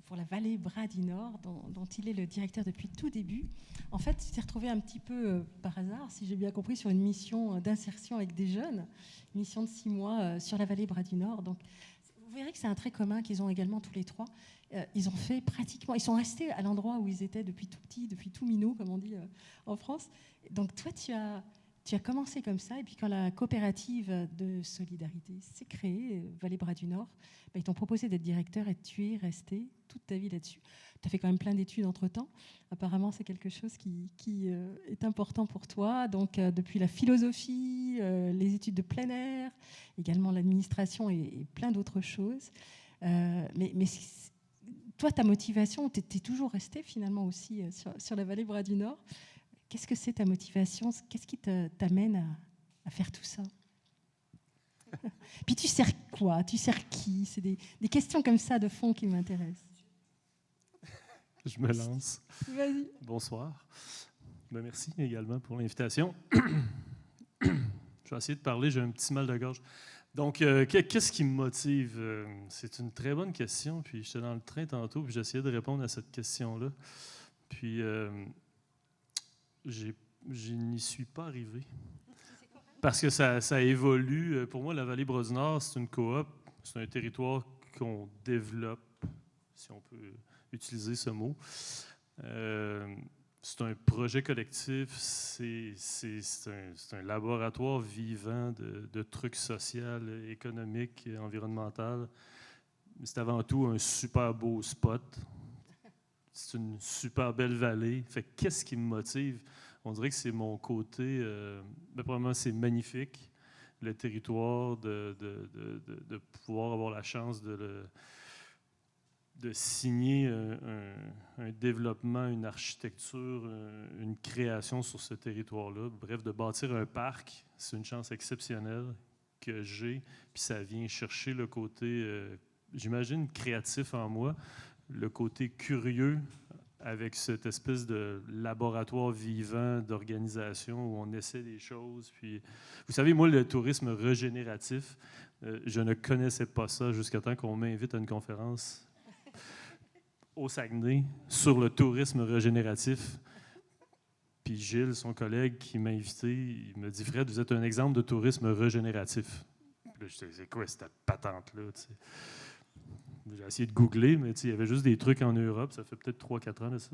pour la Vallée Bras du Nord, dont il est le directeur depuis tout début. En fait, il s'est retrouvé un petit peu par hasard, si j'ai bien compris, sur une mission d'insertion avec des jeunes, une mission de 6 mois sur la Vallée Bras du Nord. Donc, vous verrez que c'est un trait commun qu'ils ont également tous les trois. Ils ont fait pratiquement, ils sont restés à l'endroit où ils étaient depuis tout petit, depuis tout minot, comme on dit en France. Donc toi, tu as commencé comme ça, et puis quand la coopérative de solidarité s'est créée, Vallée Bras du Nord, ils t'ont proposé d'être directeur et tu es resté toute ta vie là-dessus. Tu as fait quand même plein d'études entre-temps. Apparemment, c'est quelque chose qui est important pour toi. Donc, depuis la philosophie, les études de plein air, également l'administration et plein d'autres choses. Mais toi, ta motivation, tu es toujours resté finalement aussi sur la Vallée Bras du Nord. Qu'est-ce que c'est ta motivation? Qu'est-ce qui t'amène à faire tout ça? Puis tu sers quoi? Tu sers qui? C'est des questions comme ça de fond qui m'intéressent. Je me lance. Vas-y. Bonsoir. Ben, merci également pour l'invitation. Je vais essayer de parler, j'ai un petit mal de gorge. Donc, qu'est-ce qui me motive? C'est une très bonne question. Puis, j'étais dans le train tantôt, puis j'essayais de répondre à cette question-là. Puis, je n'y suis pas arrivé. Parce que ça évolue. Pour moi, la Vallée Bras du Nord, c'est une coop. C'est un territoire qu'on développe, si on peut utiliser ce mot. C'est un projet collectif, c'est un laboratoire vivant de trucs sociaux, économiques, environnementaux. C'est avant tout un super beau spot. C'est une super belle vallée. Fait qu'est-ce qui me motive? On dirait que c'est mon côté... probablement, c'est magnifique, le territoire, de pouvoir avoir la chance de signer un développement, une architecture, une création sur ce territoire-là. Bref, de bâtir un parc, c'est une chance exceptionnelle que j'ai. Puis ça vient chercher le côté, j'imagine, créatif en moi, le côté curieux avec cette espèce de laboratoire vivant d'organisation où on essaie des choses. Puis, vous savez, moi, le tourisme régénératif, je ne connaissais pas ça jusqu'à temps qu'on m'invite à une conférence au Saguenay sur le tourisme régénératif. Puis Gilles, son collègue qui m'a invité, il me dit « Fred, vous êtes un exemple de tourisme régénératif. » Puis là, je disais « C'est quoi cette patente-là? » J'ai essayé de googler, mais il y avait juste des trucs en Europe. Ça fait peut-être 3-4 ans de ça.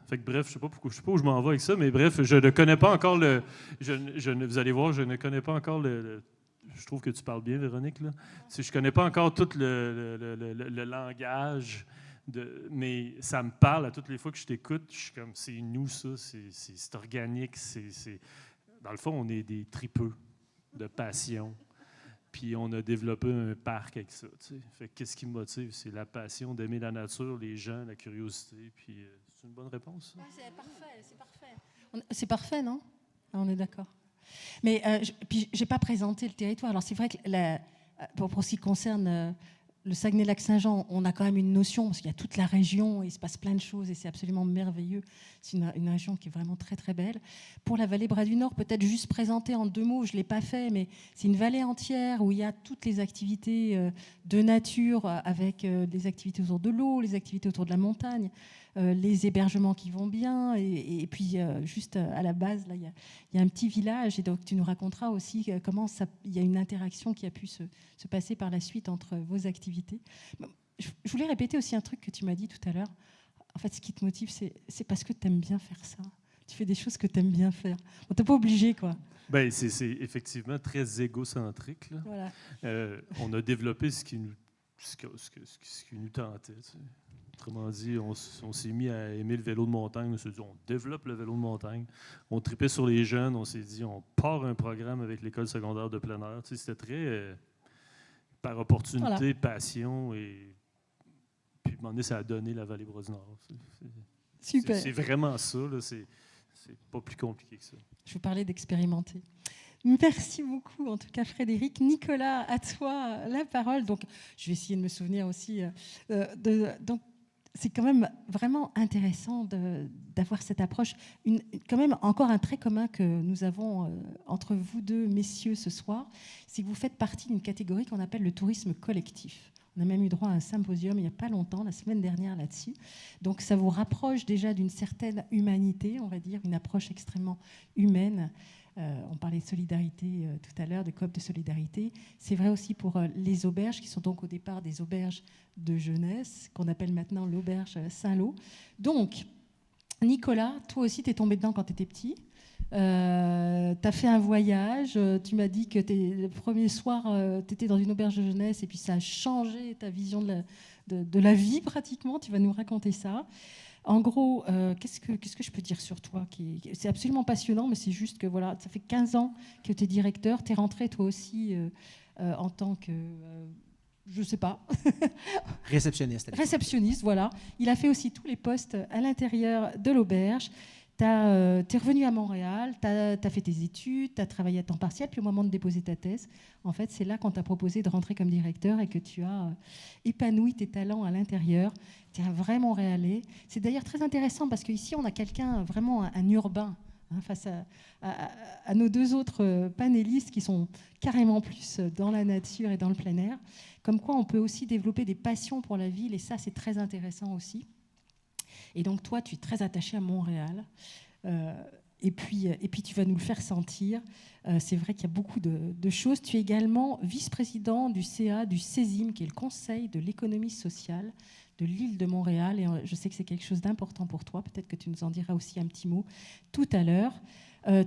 Fait que bref, je ne sais pas où je m'en vais avec ça, mais bref, je ne connais pas encore le... vous allez voir, je ne connais pas encore le je trouve que tu parles bien, Véronique. Là. Je ne connais pas encore tout le langage, mais ça me parle à toutes les fois que je t'écoute. Je suis comme, c'est nous, ça, c'est organique. Dans le fond, on est des tripeux de passion. Puis on a développé un parc avec ça. Tu sais. Fait que qu'est-ce qui me motive? C'est la passion d'aimer la nature, les gens, la curiosité. Puis c'est une bonne réponse. Ça? Ah, c'est parfait, c'est parfait. C'est parfait, non? On est d'accord. Mais puis j'ai pas présenté le territoire. Alors c'est vrai que pour ce qui concerne le Saguenay-Lac-Saint-Jean, on a quand même une notion, parce qu'il y a toute la région, et il se passe plein de choses, et c'est absolument merveilleux. C'est une région qui est vraiment très, très belle. Pour la vallée Bras du Nord, peut-être juste présenter en 2 mots, je ne l'ai pas fait, mais c'est une vallée entière où il y a toutes les activités de nature, avec des activités autour de l'eau, les activités autour de la montagne, les hébergements qui vont bien, et puis juste à la base, là, il y a un petit village, et donc tu nous raconteras aussi comment il y a une interaction qui a pu se passer par la suite entre vos activités. Je voulais répéter aussi un truc que tu m'as dit tout à l'heure. en fait, ce qui te motive, c'est parce que tu aimes bien faire ça. Tu fais des choses que tu aimes bien faire. On t'es pas obligé, quoi. Ben, c'est effectivement très égocentrique, là. Voilà. On a développé ce qui nous tentait. Tu sais. Autrement dit, on s'est mis à aimer le vélo de montagne. On s'est dit, on développe le vélo de montagne. On tripait sur les jeunes. On s'est dit, on part un programme avec l'école secondaire de plein air. Tu sais, c'était très par opportunité, Voilà. passion. Et puis, à un moment donné, ça a donné la Vallée Bras-du-Nord. Super. C'est vraiment ça. Là. C'est pas plus compliqué que ça. Je vous parlais d'expérimenter. Merci beaucoup, en tout cas, Frédéric. Nicolas, à toi la parole. Donc, je vais essayer de me souvenir aussi. Donc, c'est quand même vraiment intéressant d'avoir cette approche. Quand même, encore un trait commun que nous avons entre vous deux, messieurs, ce soir, c'est que vous faites partie d'une catégorie qu'on appelle le tourisme collectif. On a même eu droit à un symposium il n'y a pas longtemps, la semaine dernière, là-dessus. Donc, ça vous rapproche déjà d'une certaine humanité, on va dire, une approche extrêmement humaine. On parlait de solidarité tout à l'heure, de coop de solidarité. C'est vrai aussi pour les auberges, qui sont donc au départ des auberges de jeunesse, qu'on appelle maintenant l'auberge Saint-Lô. Donc, Nicolas, toi aussi, tu es tombé dedans quand tu étais petit. Tu as fait un voyage. Tu m'as dit que le premier soir, tu étais dans une auberge de jeunesse et puis ça a changé ta vision de la vie pratiquement. Tu vas nous raconter ça. En gros, qu'est-ce que je peux dire sur toi c'est absolument passionnant, mais c'est juste que voilà, ça fait 15 ans que tu es directeur. Tu es rentré toi aussi en tant que... je ne sais pas. Réceptionniste. Réceptionniste, voilà. Il a fait aussi tous les postes à l'intérieur de l'auberge. Tu es revenu à Montréal, tu as fait tes études, tu as travaillé à temps partiel, puis au moment de déposer ta thèse, en fait, c'est là qu'on t'a proposé de rentrer comme directeur et que tu as épanoui tes talents à l'intérieur. Tu es un vrai Montréalais. C'est d'ailleurs très intéressant parce qu'ici, on a quelqu'un, vraiment un urbain, face à nos deux autres panélistes qui sont carrément plus dans la nature et dans le plein air. Comme quoi, on peut aussi développer des passions pour la ville et ça, c'est très intéressant aussi. Et donc, toi, tu es très attaché à Montréal. Et puis, tu vas nous le faire sentir. C'est vrai qu'il y a beaucoup de choses. Tu es également vice-président du CA, du CESIM, qui est le Conseil de l'économie sociale de l'île de Montréal. Et je sais que c'est quelque chose d'important pour toi. Peut-être que tu nous en diras aussi un petit mot tout à l'heure.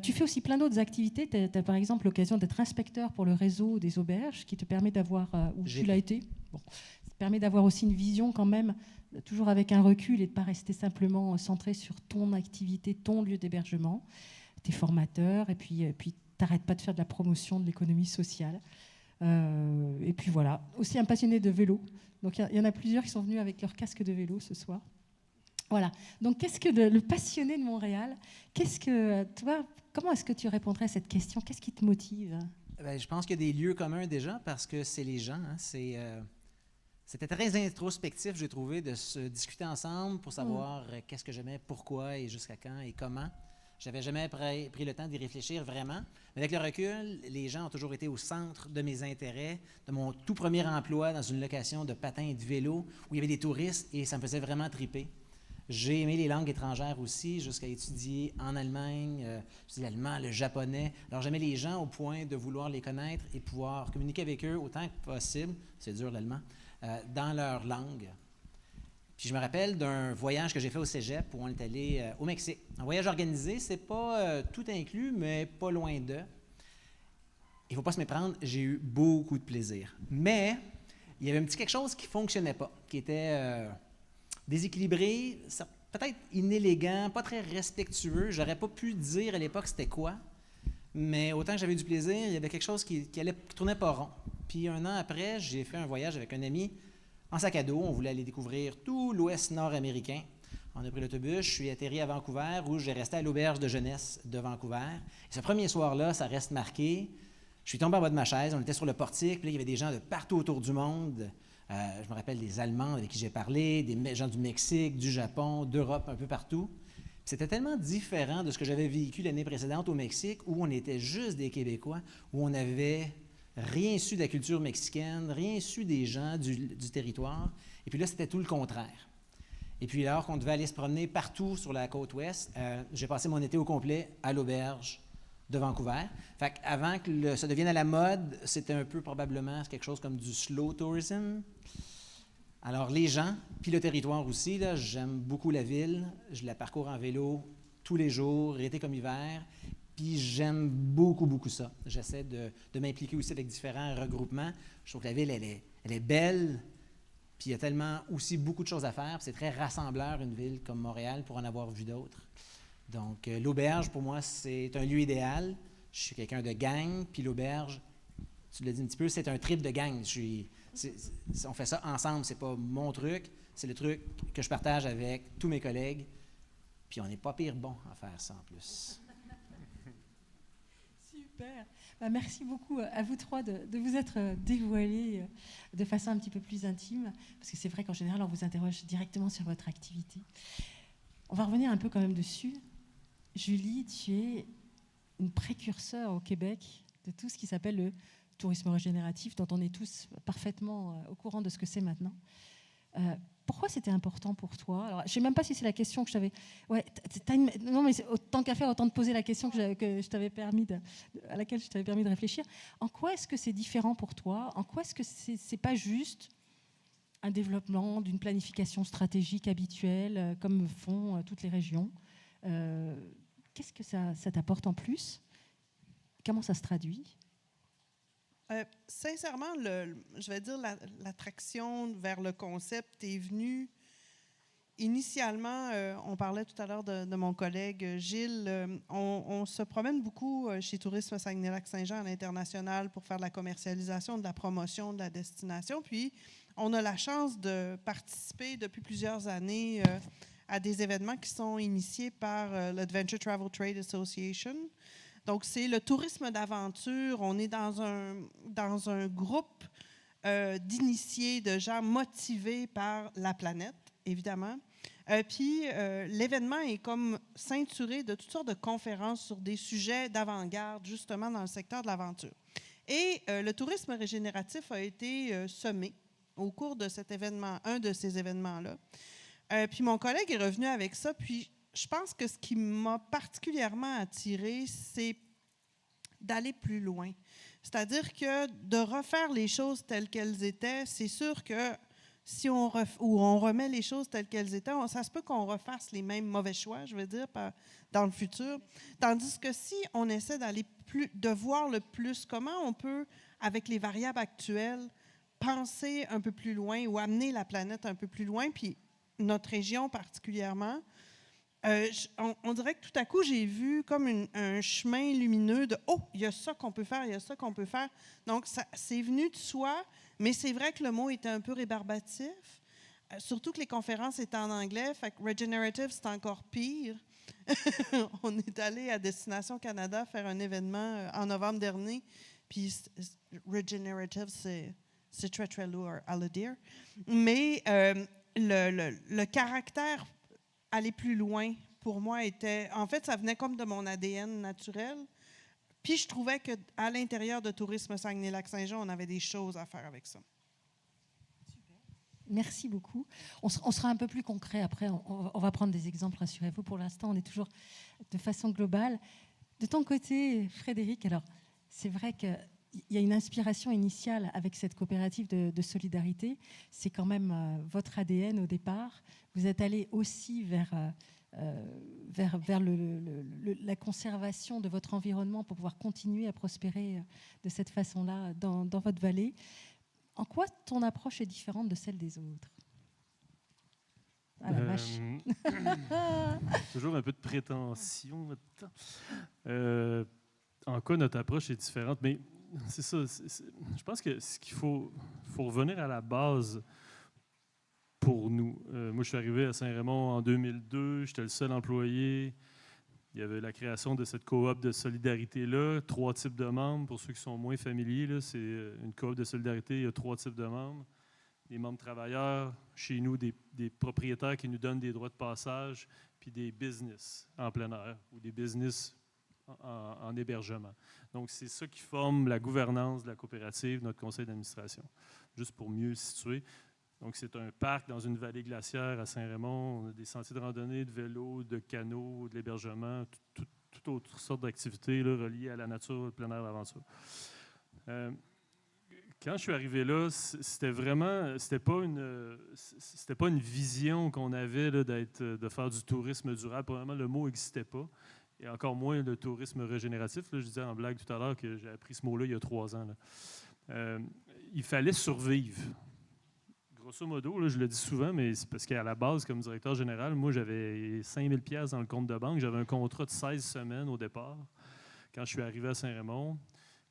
Tu fais aussi plein d'autres activités. Tu as par exemple l'occasion d'être inspecteur pour le réseau des auberges, qui te permet d'avoir... où tu l'as été. Bon. Ça te permet d'avoir aussi une vision quand même, toujours avec un recul et de ne pas rester simplement centré sur ton activité, ton lieu d'hébergement. Tu es formateur et puis tu n'arrêtes pas de faire de la promotion de l'économie sociale. Et puis voilà, aussi un passionné de vélo. Donc il y en a plusieurs qui sont venus avec leur casque de vélo ce soir. Voilà. Donc qu'est-ce que le passionné de Montréal, comment est-ce que tu répondrais à cette question? Qu'est-ce qui te motive? Je pense qu'il y a des lieux communs déjà parce que c'est les gens. C'était très introspectif, j'ai trouvé, de se discuter ensemble pour savoir qu'est-ce que j'aimais, pourquoi et jusqu'à quand et comment. J'avais jamais pris le temps d'y réfléchir vraiment. Mais avec le recul, les gens ont toujours été au centre de mes intérêts, de mon tout premier emploi dans une location de patins et de vélos où il y avait des touristes et ça me faisait vraiment triper. J'ai aimé les langues étrangères aussi, jusqu'à étudier en Allemagne, l'allemand, le japonais. Alors j'aimais les gens au point de vouloir les connaître et pouvoir communiquer avec eux autant que possible, c'est dur l'allemand, dans leur langue. Puis je me rappelle d'un voyage que j'ai fait au cégep où on est allé au Mexique. Un voyage organisé, c'est pas tout inclus, mais pas loin d'eux. Il ne faut pas se méprendre, j'ai eu beaucoup de plaisir. Mais il y avait un petit quelque chose qui ne fonctionnait pas, qui était déséquilibré, peut-être inélégant, pas très respectueux. J'aurais pas pu dire à l'époque c'était quoi, mais autant que j'avais du plaisir, il y avait quelque chose qui tournait pas rond. Puis un an après, j'ai fait un voyage avec un ami en sac à dos. On voulait aller découvrir tout l'ouest nord-américain. On a pris l'autobus, je suis atterri à Vancouver où j'ai resté à l'auberge de jeunesse de Vancouver. Et ce premier soir-là, ça reste marqué. Je suis tombé en bas de ma chaise, on était sur le portique, puis là, il y avait des gens de partout autour du monde. Je me rappelle des Allemands avec qui j'ai parlé, des gens du Mexique, du Japon, d'Europe, un peu partout. Puis c'était tellement différent de ce que j'avais vécu l'année précédente au Mexique, où on était juste des Québécois, où on n'avait rien su de la culture mexicaine, rien su des gens du territoire. Et puis là, c'était tout le contraire. Et puis alors qu'on devait aller se promener partout sur la côte ouest, j'ai passé mon été au complet à l'auberge de Vancouver. Fait qu'avant que ça devienne à la mode, c'était un peu probablement quelque chose comme du slow tourism. Alors, les gens, puis le territoire aussi, là, j'aime beaucoup la ville. Je la parcours en vélo tous les jours, été comme hiver. Puis j'aime beaucoup, beaucoup ça. J'essaie de m'impliquer aussi avec différents regroupements. Je trouve que la ville, elle est belle. Puis il y a tellement aussi beaucoup de choses à faire. Puis c'est très rassembleur, une ville comme Montréal, pour en avoir vu d'autres. Donc, l'auberge, pour moi, c'est un lieu idéal. Je suis quelqu'un de gang. Puis l'auberge, tu l'as dit un petit peu, c'est un trip de gang. On fait ça ensemble. C'est pas mon truc. C'est le truc que je partage avec tous mes collègues. Puis on n'est pas pire bon à faire ça en plus. Super. Merci beaucoup à vous trois de vous être dévoilés de façon un petit peu plus intime, parce que c'est vrai qu'en général, on vous interroge directement sur votre activité. On va revenir un peu quand même dessus. Julie, tu es une précurseur au Québec de tout ce qui s'appelle le tourisme régénératif, dont on est tous parfaitement au courant de ce que c'est maintenant. Pourquoi c'était important pour toi? Alors, je ne sais même pas si c'est la question que je t'avais... Ouais, non, mais tant qu'à faire, autant de poser la question que je t'avais permis à laquelle je t'avais permis de réfléchir. En quoi est-ce que c'est différent pour toi? En quoi est-ce que c'est pas juste un développement d'une planification stratégique habituelle, comme font toutes les régions? Qu'est-ce que ça t'apporte en plus? Comment ça se traduit? Sincèrement, je vais dire l'attraction vers le concept est venue initialement. On parlait tout à l'heure de mon collègue Gilles. On se promène beaucoup chez Tourisme Saguenay-Lac-Saint-Jean à l'international pour faire de la commercialisation, de la promotion de la destination. Puis, on a la chance de participer depuis plusieurs années à des événements qui sont initiés par l'Adventure Travel Trade Association. Donc, c'est le tourisme d'aventure. On est dans un groupe d'initiés, de gens motivés par la planète, évidemment. Puis, l'événement est comme ceinturé de toutes sortes de conférences sur des sujets d'avant-garde, justement, dans le secteur de l'aventure. Et le tourisme régénératif a été semé au cours de cet événement, un de ces événements-là. Puis, mon collègue est revenu avec ça, puis je pense que ce qui m'a particulièrement attirée, c'est d'aller plus loin. C'est-à-dire que de refaire les choses telles qu'elles étaient, c'est sûr que si on remet les choses telles qu'elles étaient, ça se peut qu'on refasse les mêmes mauvais choix, je veux dire, dans le futur. Tandis que si on essaie de voir le plus, comment on peut, avec les variables actuelles, penser un peu plus loin ou amener la planète un peu plus loin, puis notre région particulièrement, on dirait que tout à coup, j'ai vu comme un chemin lumineux de « Oh, il y a ça qu'on peut faire, il y a ça qu'on peut faire. » Donc, c'est venu de soi, mais c'est vrai que le mot était un peu rébarbatif, surtout que les conférences étaient en anglais. Fait que regenerative, c'est encore pire. On est allé à Destination Canada faire un événement en novembre dernier, puis regenerative, c'est très, très lourd à le dire. Mais le caractère aller plus loin, pour moi, était... En fait, ça venait comme de mon ADN naturel. Puis je trouvais qu'à l'intérieur de Tourisme Saguenay-Lac-Saint-Jean, on avait des choses à faire avec ça. Super. Merci beaucoup. On sera un peu plus concret après. On va prendre des exemples, rassurez-vous. Pour l'instant, on est toujours de façon globale. De ton côté, Frédéric, alors, c'est vrai qu'il y a une inspiration initiale avec cette coopérative de solidarité. C'est quand même votre ADN au départ. Vous êtes allé aussi vers la conservation de votre environnement pour pouvoir continuer à prospérer de cette façon-là dans votre vallée. En quoi ton approche est différente de celle des autres? Ah la vache. Toujours un peu de prétention là-dedans. En quoi notre approche est différente? Mais c'est ça. Je pense que ce qu'il faut revenir à la base pour nous. Moi, je suis arrivé à Saint-Raymond en 2002. J'étais le seul employé. Il y avait la création de cette coop de solidarité-là. 3 types de membres. Pour ceux qui sont moins familiers, là, c'est une coop de solidarité. Il y a 3 types de membres. Des membres travailleurs, chez nous, des propriétaires qui nous donnent des droits de passage, puis des business en plein air ou des business en hébergement. Donc, c'est ça qui forme la gouvernance de la coopérative, notre conseil d'administration. Juste pour mieux situer. Donc, c'est un parc dans une vallée glaciaire à Saint-Raymond. On a des sentiers de randonnée, de vélo, de canaux, de l'hébergement, toute autre sorte d'activités là, reliées à la nature, le plein air, l'aventure. Quand je suis arrivé là, c'était pas une vision qu'on avait là, de faire du tourisme durable. Probablement, le mot n'existait pas. Et encore moins le tourisme régénératif. Là, je disais en blague tout à l'heure que j'ai appris ce mot-là il y a 3 ans. Là. Il fallait survivre. Grosso modo, là, je le dis souvent, mais c'est parce qu'à la base, comme directeur général, moi, j'avais 5 000 $ dans le compte de banque. J'avais un contrat de 16 semaines au départ, quand je suis arrivé à Saint-Raymond.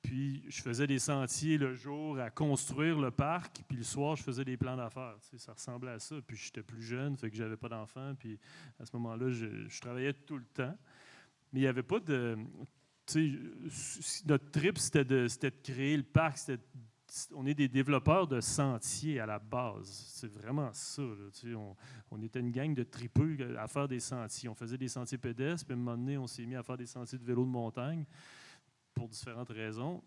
Puis, je faisais des sentiers le jour à construire le parc, puis le soir, je faisais des plans d'affaires. Tu sais, ça ressemblait à ça. Puis, j'étais plus jeune, fait que j'avais pas d'enfants. Puis, à ce moment-là, je travaillais tout le temps. Mais il n'y avait pas de... Tu sais, notre trip, c'était de créer le parc. On est des développeurs de sentiers à la base. C'est vraiment ça. Là, tu sais, on était une gang de tripeux à faire des sentiers. On faisait des sentiers pédestres, puis à un moment donné, on s'est mis à faire des sentiers de vélo de montagne pour différentes raisons.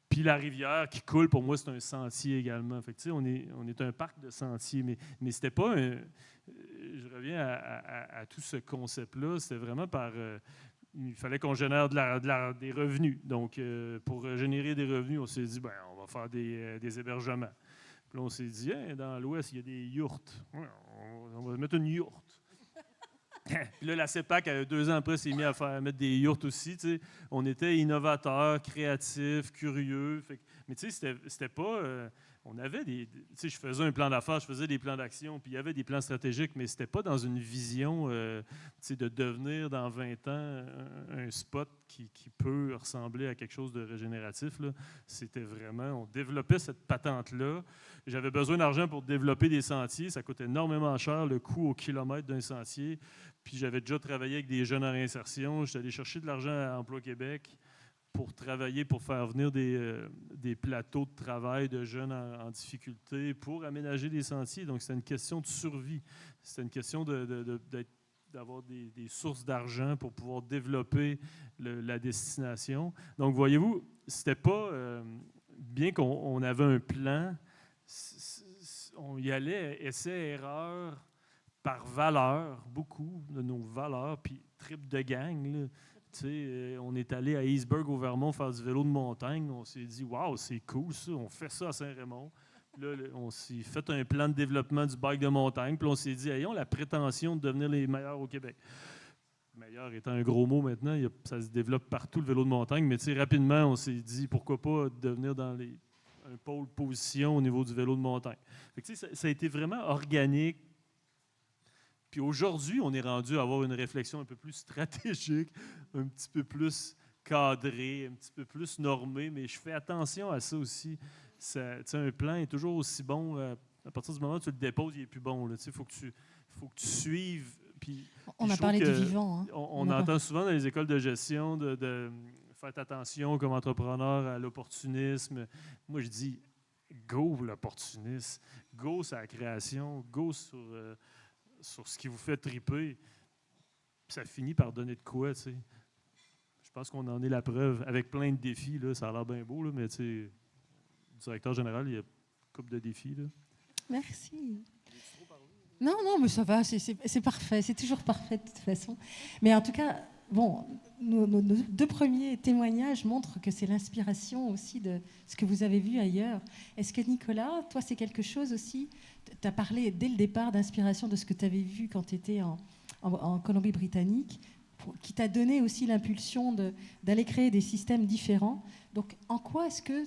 Puis la rivière qui coule, pour moi, c'est un sentier également. Fait que, tu sais, on est un parc de sentiers, mais c'était pas un... Je reviens à tout ce concept-là. C'était vraiment par... il fallait qu'on génère des revenus. Donc, pour générer des revenus, on s'est dit, ben, on va faire des hébergements. Puis là, on s'est dit, hein, dans l'Ouest, il y a des yourtes. Ouais, on va mettre une yourte. Puis là, la CEPAC, 2 ans après, s'est mis à mettre des yourtes aussi. Tu sais. On était innovateurs, créatifs, curieux. Mais tu sais, c'était pas... on avait tu sais, je faisais un plan d'affaires, je faisais des plans d'action, puis il y avait des plans stratégiques, mais c'était pas dans une vision tu sais, de devenir dans 20 ans un spot qui peut ressembler à quelque chose de régénératif. Là. C'était vraiment... On développait cette patente-là. J'avais besoin d'argent pour développer des sentiers. Ça coûte énormément cher, le coût au kilomètre d'un sentier. Puis j'avais déjà travaillé avec des jeunes en réinsertion. J'étais allé chercher de l'argent à Emploi Québec pour travailler, pour faire venir des plateaux de travail de jeunes en difficulté, pour aménager des sentiers. Donc, c'était une question de survie. C'était une question d'avoir des sources d'argent pour pouvoir développer la destination. Donc, voyez-vous, c'était pas... bien qu'on avait un plan, on y allait essai-erreur par valeur, beaucoup de nos valeurs, puis trip de gang, là. Tu sais, on est allé à Eastburg, au Vermont, faire du vélo de montagne. On s'est dit, waouh, c'est cool ça, on fait ça à Saint-Raymond. Puis là, on s'est fait un plan de développement du bike de montagne. Puis on s'est dit, ayons la prétention de devenir les meilleurs au Québec. Meilleur étant un gros mot maintenant, ça se développe partout le vélo de montagne. Mais tu sais, rapidement, on s'est dit, pourquoi pas devenir dans un pôle position au niveau du vélo de montagne. Fait que, tu sais, ça a été vraiment organique. Puis aujourd'hui, on est rendu à avoir une réflexion un peu plus stratégique, un petit peu plus cadrée, un petit peu plus normée, mais je fais attention à ça aussi. Un plan est toujours aussi bon. À partir du moment où tu le déposes, il n'est plus bon. Il faut que tu suives. Puis on a parlé du vivant. Hein. On entend souvent dans les écoles de gestion de faire attention comme entrepreneur à l'opportunisme. Moi, je dis, go l'opportunisme, go sur la création, go sur ce qui vous fait triper, puis ça finit par donner de quoi, tu sais. Je pense qu'on en est la preuve, avec plein de défis, là, ça a l'air bien beau, là, mais tu sais, le directeur général, il y a une couple de défis, là. Merci. Non, mais ça va, c'est parfait, c'est toujours parfait de toute façon. Mais en tout cas, bon, nos 2 premiers témoignages montrent que c'est l'inspiration aussi de ce que vous avez vu ailleurs. Est-ce que Nicolas, toi, c'est quelque chose aussi? Tu as parlé dès le départ d'inspiration de ce que tu avais vu quand tu étais en Colombie-Britannique, qui t'a donné aussi l'impulsion d'aller créer des systèmes différents. Donc, en quoi est-ce que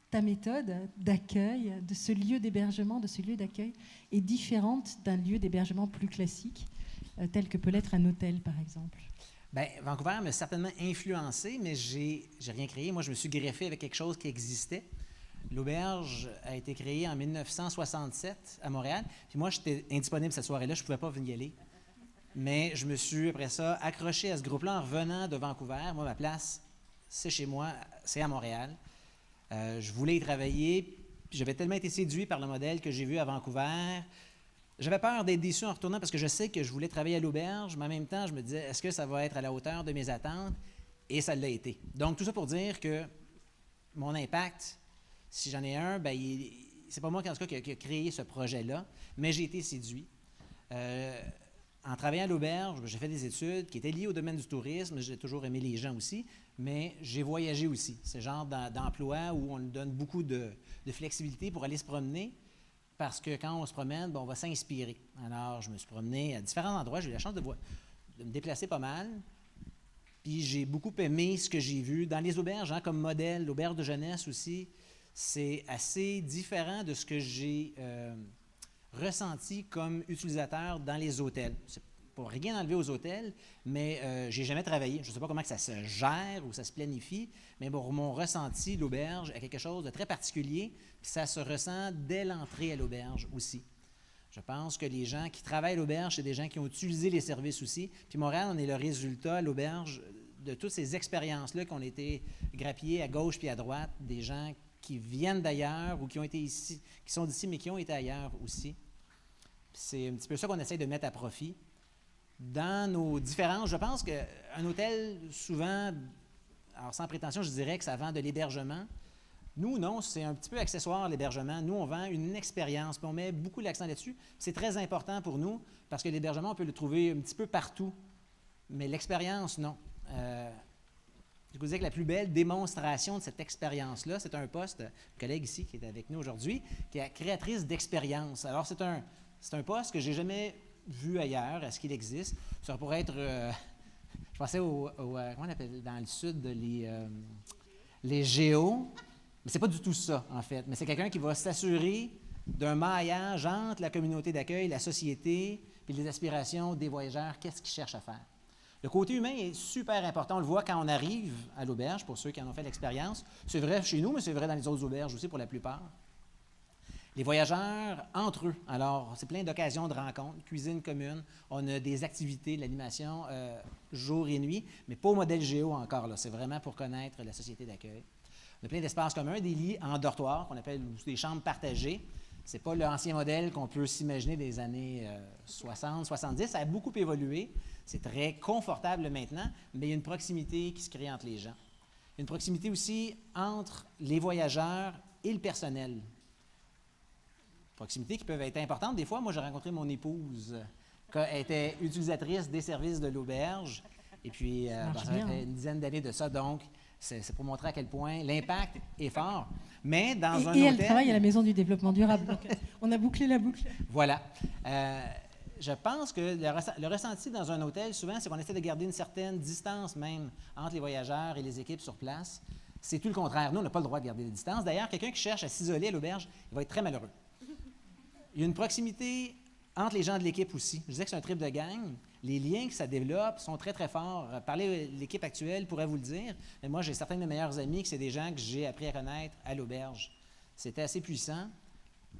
ta méthode d'accueil, de ce lieu d'hébergement, de ce lieu d'accueil, est différente d'un lieu d'hébergement plus classique, tel que peut l'être un hôtel, par exemple? Bien, Vancouver m'a certainement influencé, mais j'ai rien créé. Moi, je me suis greffé avec quelque chose qui existait. L'auberge a été créée en 1967 à Montréal. Puis moi, j'étais indisponible cette soirée-là, je ne pouvais pas venir y aller. Mais je me suis, après ça, accroché à ce groupe-là en revenant de Vancouver. Moi, ma place, c'est chez moi, c'est à Montréal. Je voulais y travailler. J'avais tellement été séduit par le modèle que j'ai vu à Vancouver. J'avais peur d'être déçu en retournant parce que je sais que je voulais travailler à l'auberge, mais en même temps, je me disais, est-ce que ça va être à la hauteur de mes attentes? Et ça l'a été. Donc, tout ça pour dire que mon impact, si j'en ai un, ben, c'est pas moi, en tout cas, qui a créé ce projet-là, mais j'ai été séduit. En travaillant à l'auberge, j'ai fait des études qui étaient liées au domaine du tourisme. J'ai toujours aimé les gens aussi, mais j'ai voyagé aussi. C'est le genre d'emploi où on nous donne beaucoup de flexibilité pour aller se promener, parce que quand on se promène, on va s'inspirer. Alors, je me suis promené à différents endroits. J'ai eu la chance de me déplacer pas mal. Puis j'ai beaucoup aimé ce que j'ai vu dans les auberges, comme modèle, l'auberge de jeunesse aussi. C'est assez différent de ce que j'ai ressenti comme utilisateur dans les hôtels. C'est pour rien enlever aux hôtels, mais j'ai jamais travaillé. Je ne sais pas comment que ça se gère ou ça se planifie, mais mon ressenti, l'auberge, est quelque chose de très particulier, puis ça se ressent dès l'entrée à l'auberge aussi. Je pense que les gens qui travaillent à l'auberge, c'est des gens qui ont utilisé les services aussi. Puis Montréal, on est le résultat à l'auberge de toutes ces expériences-là qui ont été grappillées à gauche puis à droite, des gens qui viennent d'ailleurs ou qui ont été ici, qui sont d'ici, mais qui ont été ailleurs aussi. Puis c'est un petit peu ça qu'on essaie de mettre à profit. Dans nos différences, je pense qu'un hôtel, souvent, alors sans prétention, je dirais que ça vend de l'hébergement. Nous, non, c'est un petit peu accessoire, l'hébergement. Nous, on vend une expérience, puis on met beaucoup l'accent là-dessus. C'est très important pour nous, parce que l'hébergement, on peut le trouver un petit peu partout, mais l'expérience, non. Je vous disais que la plus belle démonstration de cette expérience-là, c'est un poste, un collègue ici qui est avec nous aujourd'hui, qui est créatrice d'expérience. Alors, c'est un poste que je n'ai jamais vu ailleurs. Est-ce qu'il existe? Ça pourrait être, je pensais comment on appelle dans le sud, les géos. Mais ce n'est pas du tout ça, en fait. Mais c'est quelqu'un qui va s'assurer d'un maillage entre la communauté d'accueil, la société, puis les aspirations des voyageurs, qu'est-ce qu'ils cherchent à faire. Le côté humain est super important. On le voit quand on arrive à l'auberge, pour ceux qui en ont fait l'expérience. C'est vrai chez nous, mais c'est vrai dans les autres auberges aussi pour la plupart. Les voyageurs, entre eux, alors c'est plein d'occasions de rencontres, cuisine commune, on a des activités, de l'animation jour et nuit, mais pas au modèle géo encore, là. C'est vraiment pour connaître la société d'accueil. On a plein d'espaces communs, des lits en dortoir, qu'on appelle des chambres partagées. Ce n'est pas l'ancien modèle qu'on peut s'imaginer des années 60, 70. Ça a beaucoup évolué. C'est très confortable maintenant, mais il y a une proximité qui se crée entre les gens. Il y a une proximité aussi entre les voyageurs et le personnel. Proximité qui peuvent être importantes. Des fois, moi, j'ai rencontré mon épouse, qui était utilisatrice des services de l'auberge. Et puis, ça fait une dizaine d'années de ça, donc c'est pour montrer à quel point l'impact est fort. Mais dans un hôtel... Et elle travaille à la Maison du développement durable. Donc, on a bouclé la boucle. Voilà. Je pense que le ressenti dans un hôtel, souvent, c'est qu'on essaie de garder une certaine distance même entre les voyageurs et les équipes sur place. C'est tout le contraire. Nous, on n'a pas le droit de garder des distances. D'ailleurs, quelqu'un qui cherche à s'isoler à l'auberge, il va être très malheureux. Il y a une proximité entre les gens de l'équipe aussi. Je disais que c'est un trip de gang. Les liens que ça développe sont très, très forts. Parler de l'équipe actuelle pourrait vous le dire. Mais moi, j'ai certains de mes meilleurs amis que c'est des gens que j'ai appris à connaître à l'auberge. C'était assez puissant.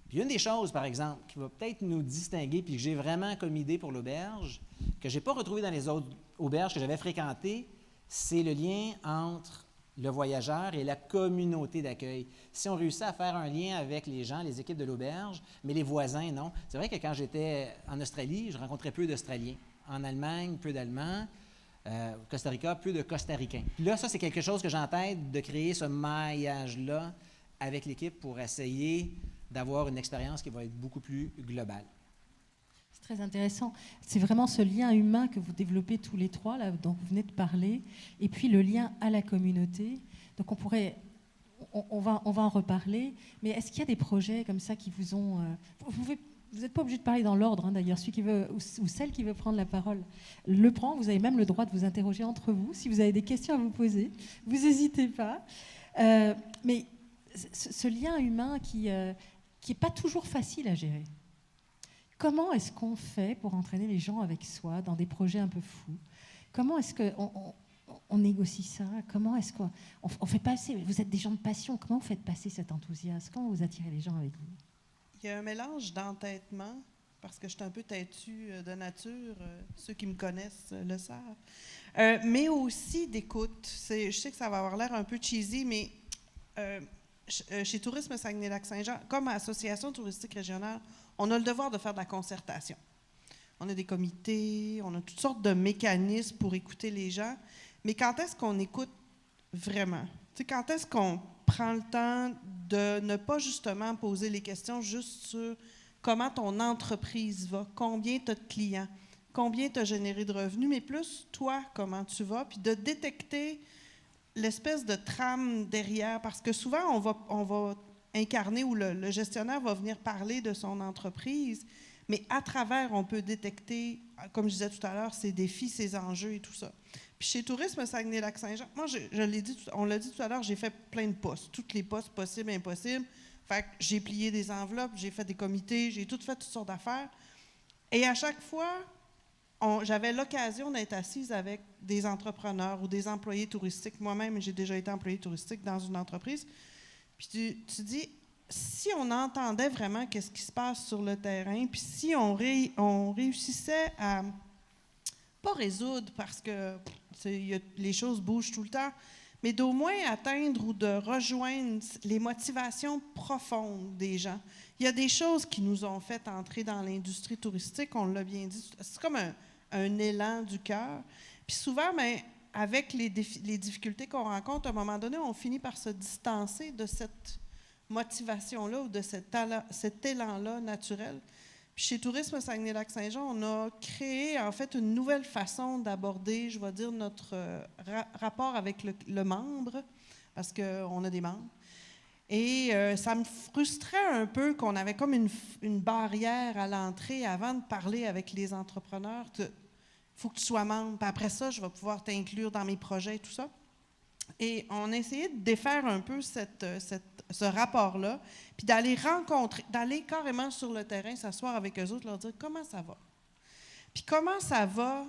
Puis une des choses, par exemple, qui va peut-être nous distinguer, puis que j'ai vraiment comme idée pour l'auberge, que je n'ai pas retrouvé dans les autres auberges que j'avais fréquentées, c'est le lien entre le voyageur et la communauté d'accueil. Si on réussit à faire un lien avec les gens, les équipes de l'auberge, mais les voisins, non. C'est vrai que quand j'étais en Australie, je rencontrais peu d'Australiens. En Allemagne, peu d'Allemands. Costa Rica, peu de Costa-Ricains. Puis là, ça, c'est quelque chose que j'ai en tête, de créer ce maillage-là avec l'équipe pour essayer d'avoir une expérience qui va être beaucoup plus globale. C'est très intéressant. C'est vraiment ce lien humain que vous développez tous les trois, là, dont vous venez de parler, et puis le lien à la communauté. Donc on va en reparler, mais est-ce qu'il y a des projets comme ça qui vous ont... Vous n'êtes pas obligé de parler dans l'ordre, d'ailleurs. Celui qui veut ou celle qui veut prendre la parole le prend. Vous avez même le droit de vous interroger entre vous. Si vous avez des questions à vous poser, vous n'hésitez pas. Mais ce lien humain qui n'est pas toujours facile à gérer. Comment est-ce qu'on fait pour entraîner les gens avec soi dans des projets un peu fous? Comment est-ce qu'on négocie ça? Comment est-ce qu'on fait passer... Vous êtes des gens de passion. Comment vous faites passer cet enthousiasme? Comment vous attirez les gens avec vous? Il y a un mélange d'entêtement, parce que je suis un peu têtue de nature, ceux qui me connaissent le savent, mais aussi d'écoute. Je sais que ça va avoir l'air un peu cheesy, mais chez Tourisme Saguenay-Lac-Saint-Jean, comme association touristique régionale, on a le devoir de faire de la concertation. On a des comités, on a toutes sortes de mécanismes pour écouter les gens, mais quand est-ce qu'on écoute vraiment? Tu sais, quand est-ce qu'on prend le temps de ne pas justement poser les questions juste sur comment ton entreprise va, combien tu as de clients, combien tu as généré de revenus, mais plus toi, comment tu vas, puis de détecter l'espèce de trame derrière, parce que souvent, on va incarner ou le gestionnaire va venir parler de son entreprise, mais à travers, on peut détecter, comme je disais tout à l'heure, ses défis, ses enjeux et tout ça. Puis chez Tourisme Saguenay-Lac-Saint-Jean, moi, on l'a dit tout à l'heure, j'ai fait plein de postes, toutes les postes possibles et impossibles. Fait que j'ai plié des enveloppes, j'ai fait des comités, j'ai fait toutes sortes d'affaires. Et à chaque fois, j'avais l'occasion d'être assise avec des entrepreneurs ou des employés touristiques. Moi-même, j'ai déjà été employée touristique dans une entreprise. Puis tu dis, si on entendait vraiment qu'est-ce qui se passe sur le terrain, puis si on réussissait à pas résoudre parce que les choses bougent tout le temps, mais d'au moins atteindre ou de rejoindre les motivations profondes des gens. Il y a des choses qui nous ont fait entrer dans l'industrie touristique, on l'a bien dit, c'est comme un élan du cœur. Puis souvent, avec les difficultés qu'on rencontre, à un moment donné, on finit par se distancer de cette motivation-là ou de cet élan-là naturel. Puis chez Tourisme Saguenay-Lac-Saint-Jean, on a créé en fait une nouvelle façon d'aborder, je vais dire, notre rapport avec le membre, parce qu'on a des membres. Et ça me frustrait un peu qu'on avait comme une barrière à l'entrée avant de parler avec les entrepreneurs. Il faut que tu sois membre, puis après ça, je vais pouvoir t'inclure dans mes projets et tout ça. Et on a essayé de défaire un peu ce rapport-là, puis d'aller carrément sur le terrain, s'asseoir avec eux autres, leur dire comment ça va. Puis comment ça va,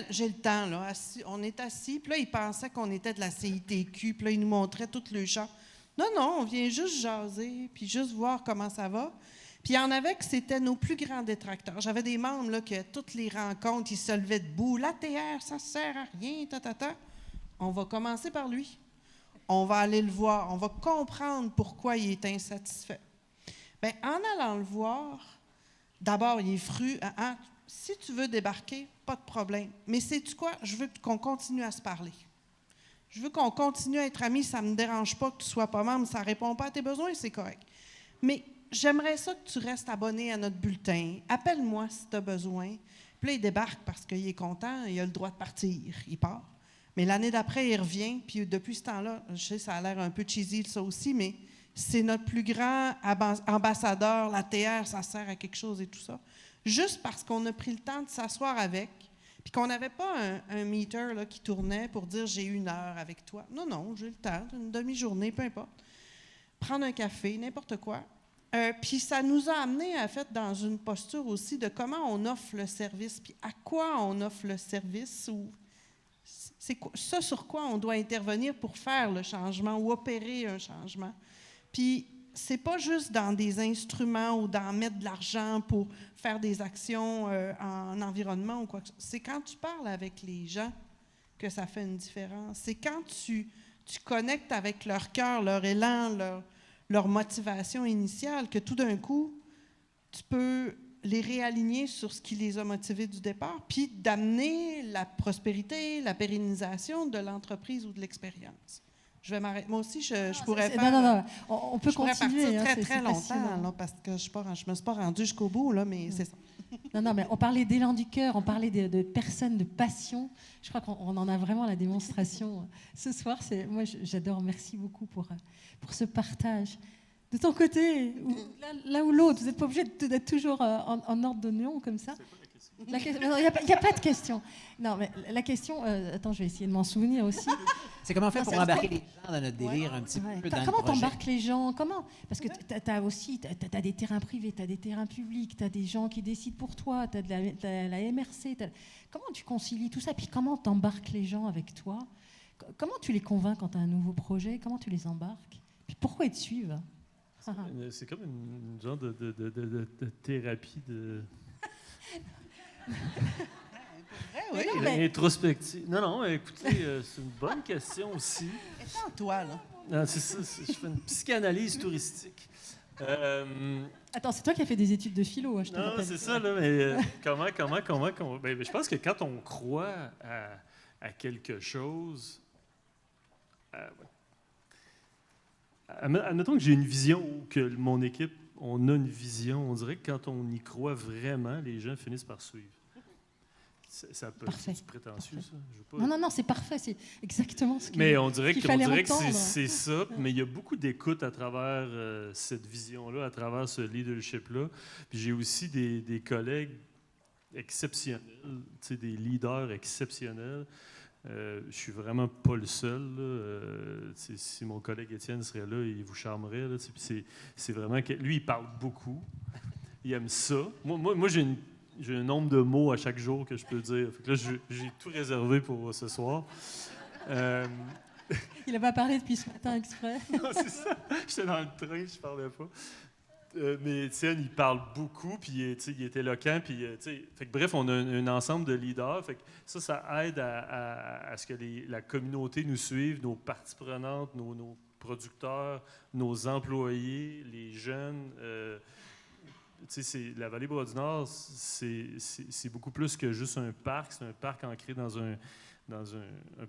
j'ai le temps, là, on est assis, puis là, ils pensaient qu'on était de la CITQ, puis là, ils nous montraient tout le champ. Non, on vient juste jaser, puis juste voir comment ça va. Puis il y en avait que c'était nos plus grands détracteurs. J'avais des membres là, que toutes les rencontres, ils se levaient debout. L'ATR, ça ne sert à rien, On va commencer par lui. On va aller le voir. On va comprendre pourquoi il est insatisfait. Bien, en allant le voir, d'abord, il est fru. Si tu veux débarquer, pas de problème. Mais sais-tu quoi? Je veux qu'on continue à se parler. Je veux qu'on continue à être amis. Ça ne me dérange pas que tu ne sois pas membre. Ça ne répond pas à tes besoins, c'est correct. Mais j'aimerais ça que tu restes abonné à notre bulletin. Appelle-moi si tu as besoin. Puis là, il débarque parce qu'il est content. Il a le droit de partir. Il part. Mais l'année d'après, il revient. Puis depuis ce temps-là, je sais, ça a l'air un peu cheesy, ça aussi, mais c'est notre plus grand ambassadeur. La TR, ça sert à quelque chose et tout ça. Juste parce qu'on a pris le temps de s'asseoir avec, puis qu'on n'avait pas un meter là, qui tournait pour dire « j'ai 1 heure avec toi ». Non, j'ai le temps, une demi-journée, peu importe. Prendre un café, n'importe quoi. Puis ça nous a amené, en fait, dans une posture aussi de comment on offre le service, puis à quoi on offre le service, ou c'est ça sur quoi on doit intervenir pour faire le changement ou opérer un changement. Puis c'est pas juste dans des instruments ou dans mettre de l'argent pour faire des actions en environnement ou quoi que ce soit. C'est quand tu parles avec les gens que ça fait une différence. C'est quand tu connectes avec leur cœur, leur élan, leur motivation initiale, que tout d'un coup, tu peux les réaligner sur ce qui les a motivés du départ, puis d'amener la prospérité, la pérennisation de l'entreprise ou de l'expérience. Je vais m'arrêter. Moi aussi, je pourrais faire... Non. On peut continuer. Je pourrais partir c'est très longtemps, passionnant. là, parce que je ne me suis pas rendue jusqu'au bout, là, mais c'est ça. Non, mais on parlait d'élan du cœur, on parlait de personnes, de passion. Je crois qu'on en a vraiment la démonstration ce soir. Moi, j'adore. Merci beaucoup pour ce partage. De ton côté, l'un ou l'autre, vous n'êtes pas obligé d'être toujours en ordre de nom comme ça. Il n'y a pas de question. Non, mais la question... attends, je vais essayer de m'en souvenir aussi. C'est comment on fait pour embarquer les gens dans notre délire un petit peu dans le Comment projet? t'embarques les gens? Parce que tu as aussi des terrains privés, tu as des terrains publics, tu as des gens qui décident pour toi, tu as la MRC. Comment tu concilies tout ça? Puis comment t'embarques les gens avec toi? Comment tu les convaincs quand tu as un nouveau projet? Comment tu les embarques? Puis pourquoi ils te suivent? C'est comme une genre de thérapie de... introspective. Non, écoutez, c'est une bonne question aussi. Et toi, là? Non, c'est ça, je fais une psychanalyse touristique. Attends, c'est toi qui as fait des études de philo, je te rappelle. Non, c'est ça, là, mais comment je pense que quand on croit à quelque chose... Admettons que j'ai une vision ou que mon équipe, on a une vision. On dirait que quand on y croit vraiment, les gens finissent par suivre. Ça peut Parfait. être prétentieux, Parfait. ça. Je veux pas... Non, non, non, c'est parfait. C'est exactement ce Mais on dirait qu'il que, fallait c'est entendre. ça, mais il y a beaucoup d'écoute à travers cette vision-là, à travers ce leadership-là. Puis j'ai aussi des collègues exceptionnels, des leaders exceptionnels. Je suis vraiment pas le seul. Là. Si mon collègue Étienne serait là, il vous charmerait. Là, puis c'est vraiment que lui, il parle beaucoup. Il aime ça. Moi j'ai un nombre de mots à chaque jour que je peux dire. Fait que là, j'ai tout réservé pour ce soir. Il n'a pas parlé depuis ce matin exprès. Non, c'est ça. J'étais dans le train, je parlais pas. Mais Étienne, il parle beaucoup, puis il est éloquent. Puis, fait que, bref, on a un ensemble de leaders. Fait que ça aide à ce que la communauté nous suive, nos parties prenantes, nos producteurs, nos employés, les jeunes. La Vallée-Bras-du-Nord, c'est beaucoup plus que juste un parc. C'est un parc ancré dans un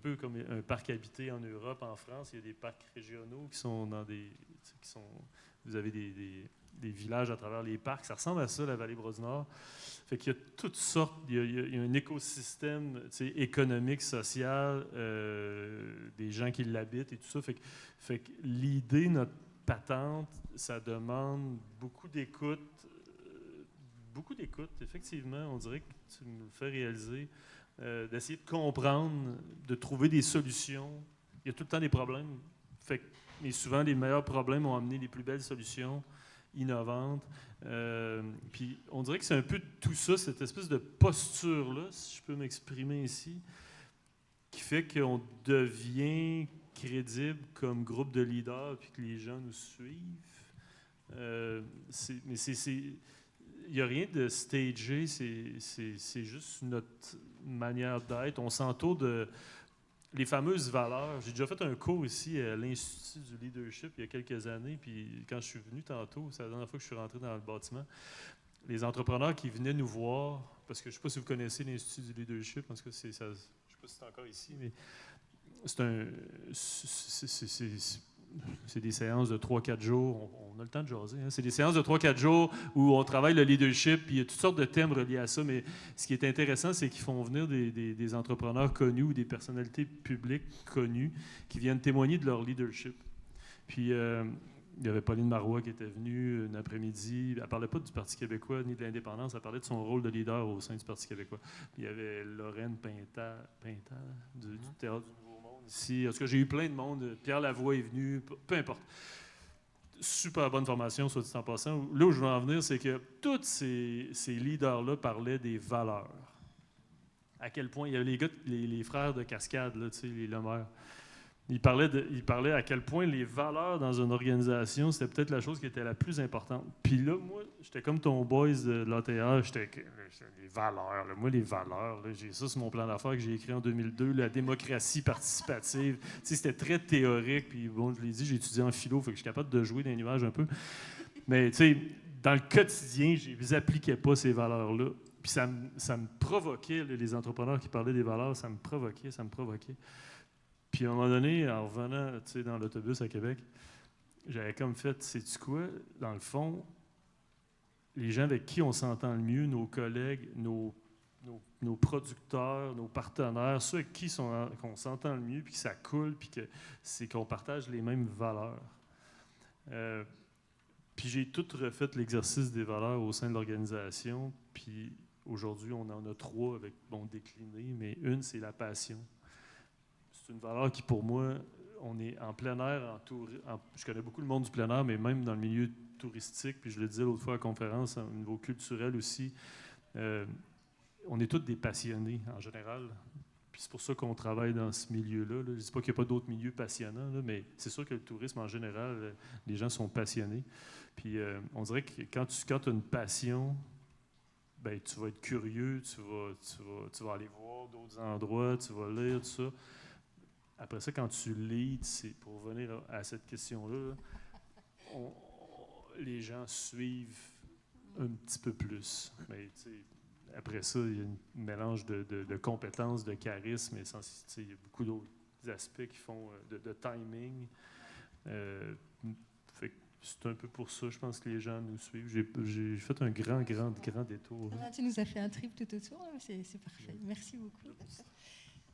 peu comme un parc habité en Europe, en France. Il y a des parcs régionaux qui sont dans vous avez des villages à travers les parcs. Ça ressemble à ça, la Vallée-Bras-du-Nord. Fait qu'il y a toutes sortes, il y a un écosystème économique, social, des gens qui l'habitent et tout ça. Fait que l'idée, notre patente, ça demande beaucoup d'écoute. Beaucoup d'écoute, effectivement. On dirait que tu me le fais réaliser. D'essayer de comprendre, de trouver des solutions. Il y a tout le temps des problèmes. Mais souvent, les meilleurs problèmes ont amené les plus belles solutions innovantes. Puis on dirait que c'est un peu tout ça, cette espèce de posture-là, si je peux m'exprimer ici, qui fait qu'on devient crédible comme groupe de leaders puis que les gens nous suivent. Il n'y a rien de stagé, c'est juste notre manière d'être. On s'entoure de les fameuses valeurs. J'ai déjà fait un cours ici à l'Institut du leadership il y a quelques années, puis quand je suis venu tantôt, c'est la dernière fois que je suis rentré dans le bâtiment, les entrepreneurs qui venaient nous voir, parce que je ne sais pas si vous connaissez l'Institut du leadership, parce que je ne sais pas si c'est encore ici, mais c'est des séances de 3-4 jours. On a le temps de jaser. Hein? C'est des séances de 3-4 jours où on travaille le leadership, puis il y a toutes sortes de thèmes reliés à ça. Mais ce qui est intéressant, c'est qu'ils font venir des entrepreneurs connus ou des personnalités publiques connues qui viennent témoigner de leur leadership. Puis il y avait Pauline Marois qui était venue un après-midi. Elle ne parlait pas du Parti québécois ni de l'indépendance. Elle parlait de son rôle de leader au sein du Parti québécois. Puis il y avait Lorraine Pintal du Théâtre du Nouveau Monde ici. En tout cas, j'ai eu plein de monde. Pierre Lavoie est venu. Peu importe. Super bonne formation, soit dit en passant. Là où je veux en venir, c'est que tous ces leaders-là parlaient des valeurs. À quel point... Il y avait les frères de Cascade, là, les Lemaire. Il parlait à quel point les valeurs dans une organisation, c'était peut-être la chose qui était la plus importante. Puis là, moi, j'étais comme ton boys de l'ATR, j'étais les valeurs. Là, moi, les valeurs, là, j'ai ça sur mon plan d'affaires que j'ai écrit en 2002, la démocratie participative. C'était très théorique. Puis bon, je l'ai dit, j'ai étudié en philo, fait que je suis capable de jouer dans les nuages un peu. Mais tu sais, dans le quotidien, je ne appliquais pas ces valeurs-là. Puis ça me provoquait, là, les entrepreneurs qui parlaient des valeurs, ça me provoquait. Puis à un moment donné, en revenant dans l'autobus à Québec, j'avais comme fait, sais-tu quoi? Dans le fond, les gens avec qui on s'entend le mieux, nos collègues, nos producteurs, nos partenaires, ceux avec qui qu'on s'entend le mieux, puis que ça coule, puis que c'est qu'on partage les mêmes valeurs. Puis j'ai tout refait l'exercice des valeurs au sein de l'organisation, puis aujourd'hui, on en a 3 avec déclinées, mais une, c'est la passion. C'est une valeur qui, pour moi, on est en plein air, je connais beaucoup le monde du plein air, mais même dans le milieu touristique, puis je le disais l'autre fois à la conférence, au niveau culturel aussi, on est tous des passionnés en général. Puis c'est pour ça qu'on travaille dans ce milieu-là. Là. Je ne dis pas qu'il n'y a pas d'autres milieux passionnants, là, mais c'est sûr que le tourisme, en général, les gens sont passionnés. Puis on dirait que quand tu as une passion, ben, tu vas être curieux, tu vas aller voir d'autres endroits, tu vas lire, tout ça. Après ça, quand tu leads, c'est pour revenir à cette question-là, les gens suivent un petit peu plus. Mais après ça, il y a un mélange de compétences, de charisme, et il y a beaucoup d'autres aspects qui font de timing. c'est un peu pour ça, je pense que les gens nous suivent. J'ai fait un grand détour. Ah, tu nous as fait un trip tout autour, là, c'est parfait. Merci beaucoup.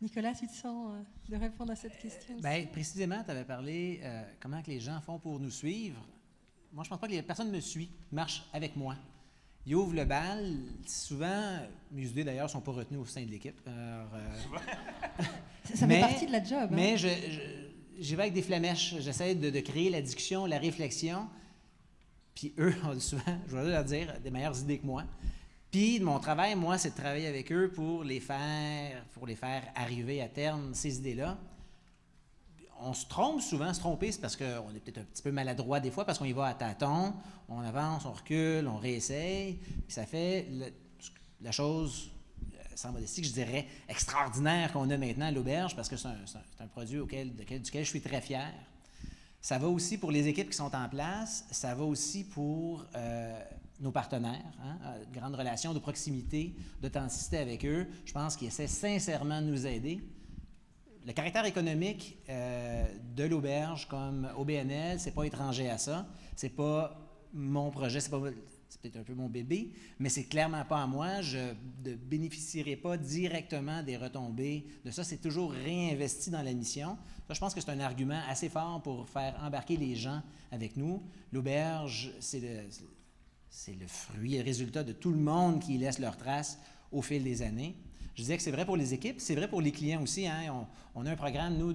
Nicolas, tu te sens de répondre à cette question aussi? Bien, précisément, tu avais parlé comment que les gens font pour nous suivre. Moi, je pense pas que personne me suit, marche avec moi. Ils ouvrent le bal. Souvent, mes idées d'ailleurs ne sont pas retenues au sein de l'équipe. Ça fait partie de la job. Mais j'y vais avec des flamèches. J'essaie de créer la discussion, la réflexion. Puis eux ont souvent, je vais leur dire, des meilleures idées que moi. Puis mon travail, moi, c'est de travailler avec eux pour les faire arriver à terme, ces idées-là. On se trompe souvent. Se tromper, c'est parce qu'on est peut-être un petit peu maladroit des fois, parce qu'on y va à tâtons, on avance, on recule, on réessaye, puis ça fait la chose, sans modestie, que je dirais, extraordinaire qu'on a maintenant à l'auberge, parce que c'est un produit duquel je suis très fier. Ça va aussi pour les équipes qui sont en place, ça va aussi pour nos partenaires, grande relation de proximité, d'authenticité avec eux. Je pense qu'ils essaient sincèrement de nous aider. Le caractère économique de l'auberge comme OBNL, c'est pas étranger à ça. C'est pas mon projet, c'est peut-être un peu mon bébé, mais c'est clairement pas à moi. Je ne bénéficierai pas directement des retombées de ça. C'est toujours réinvesti dans la mission. Ça, je pense que c'est un argument assez fort pour faire embarquer les gens avec nous. L'auberge, c'est le fruit et le résultat de tout le monde qui laisse leurs traces au fil des années. Je disais que c'est vrai pour les équipes, c'est vrai pour les clients aussi. Hein. On a un programme, nous,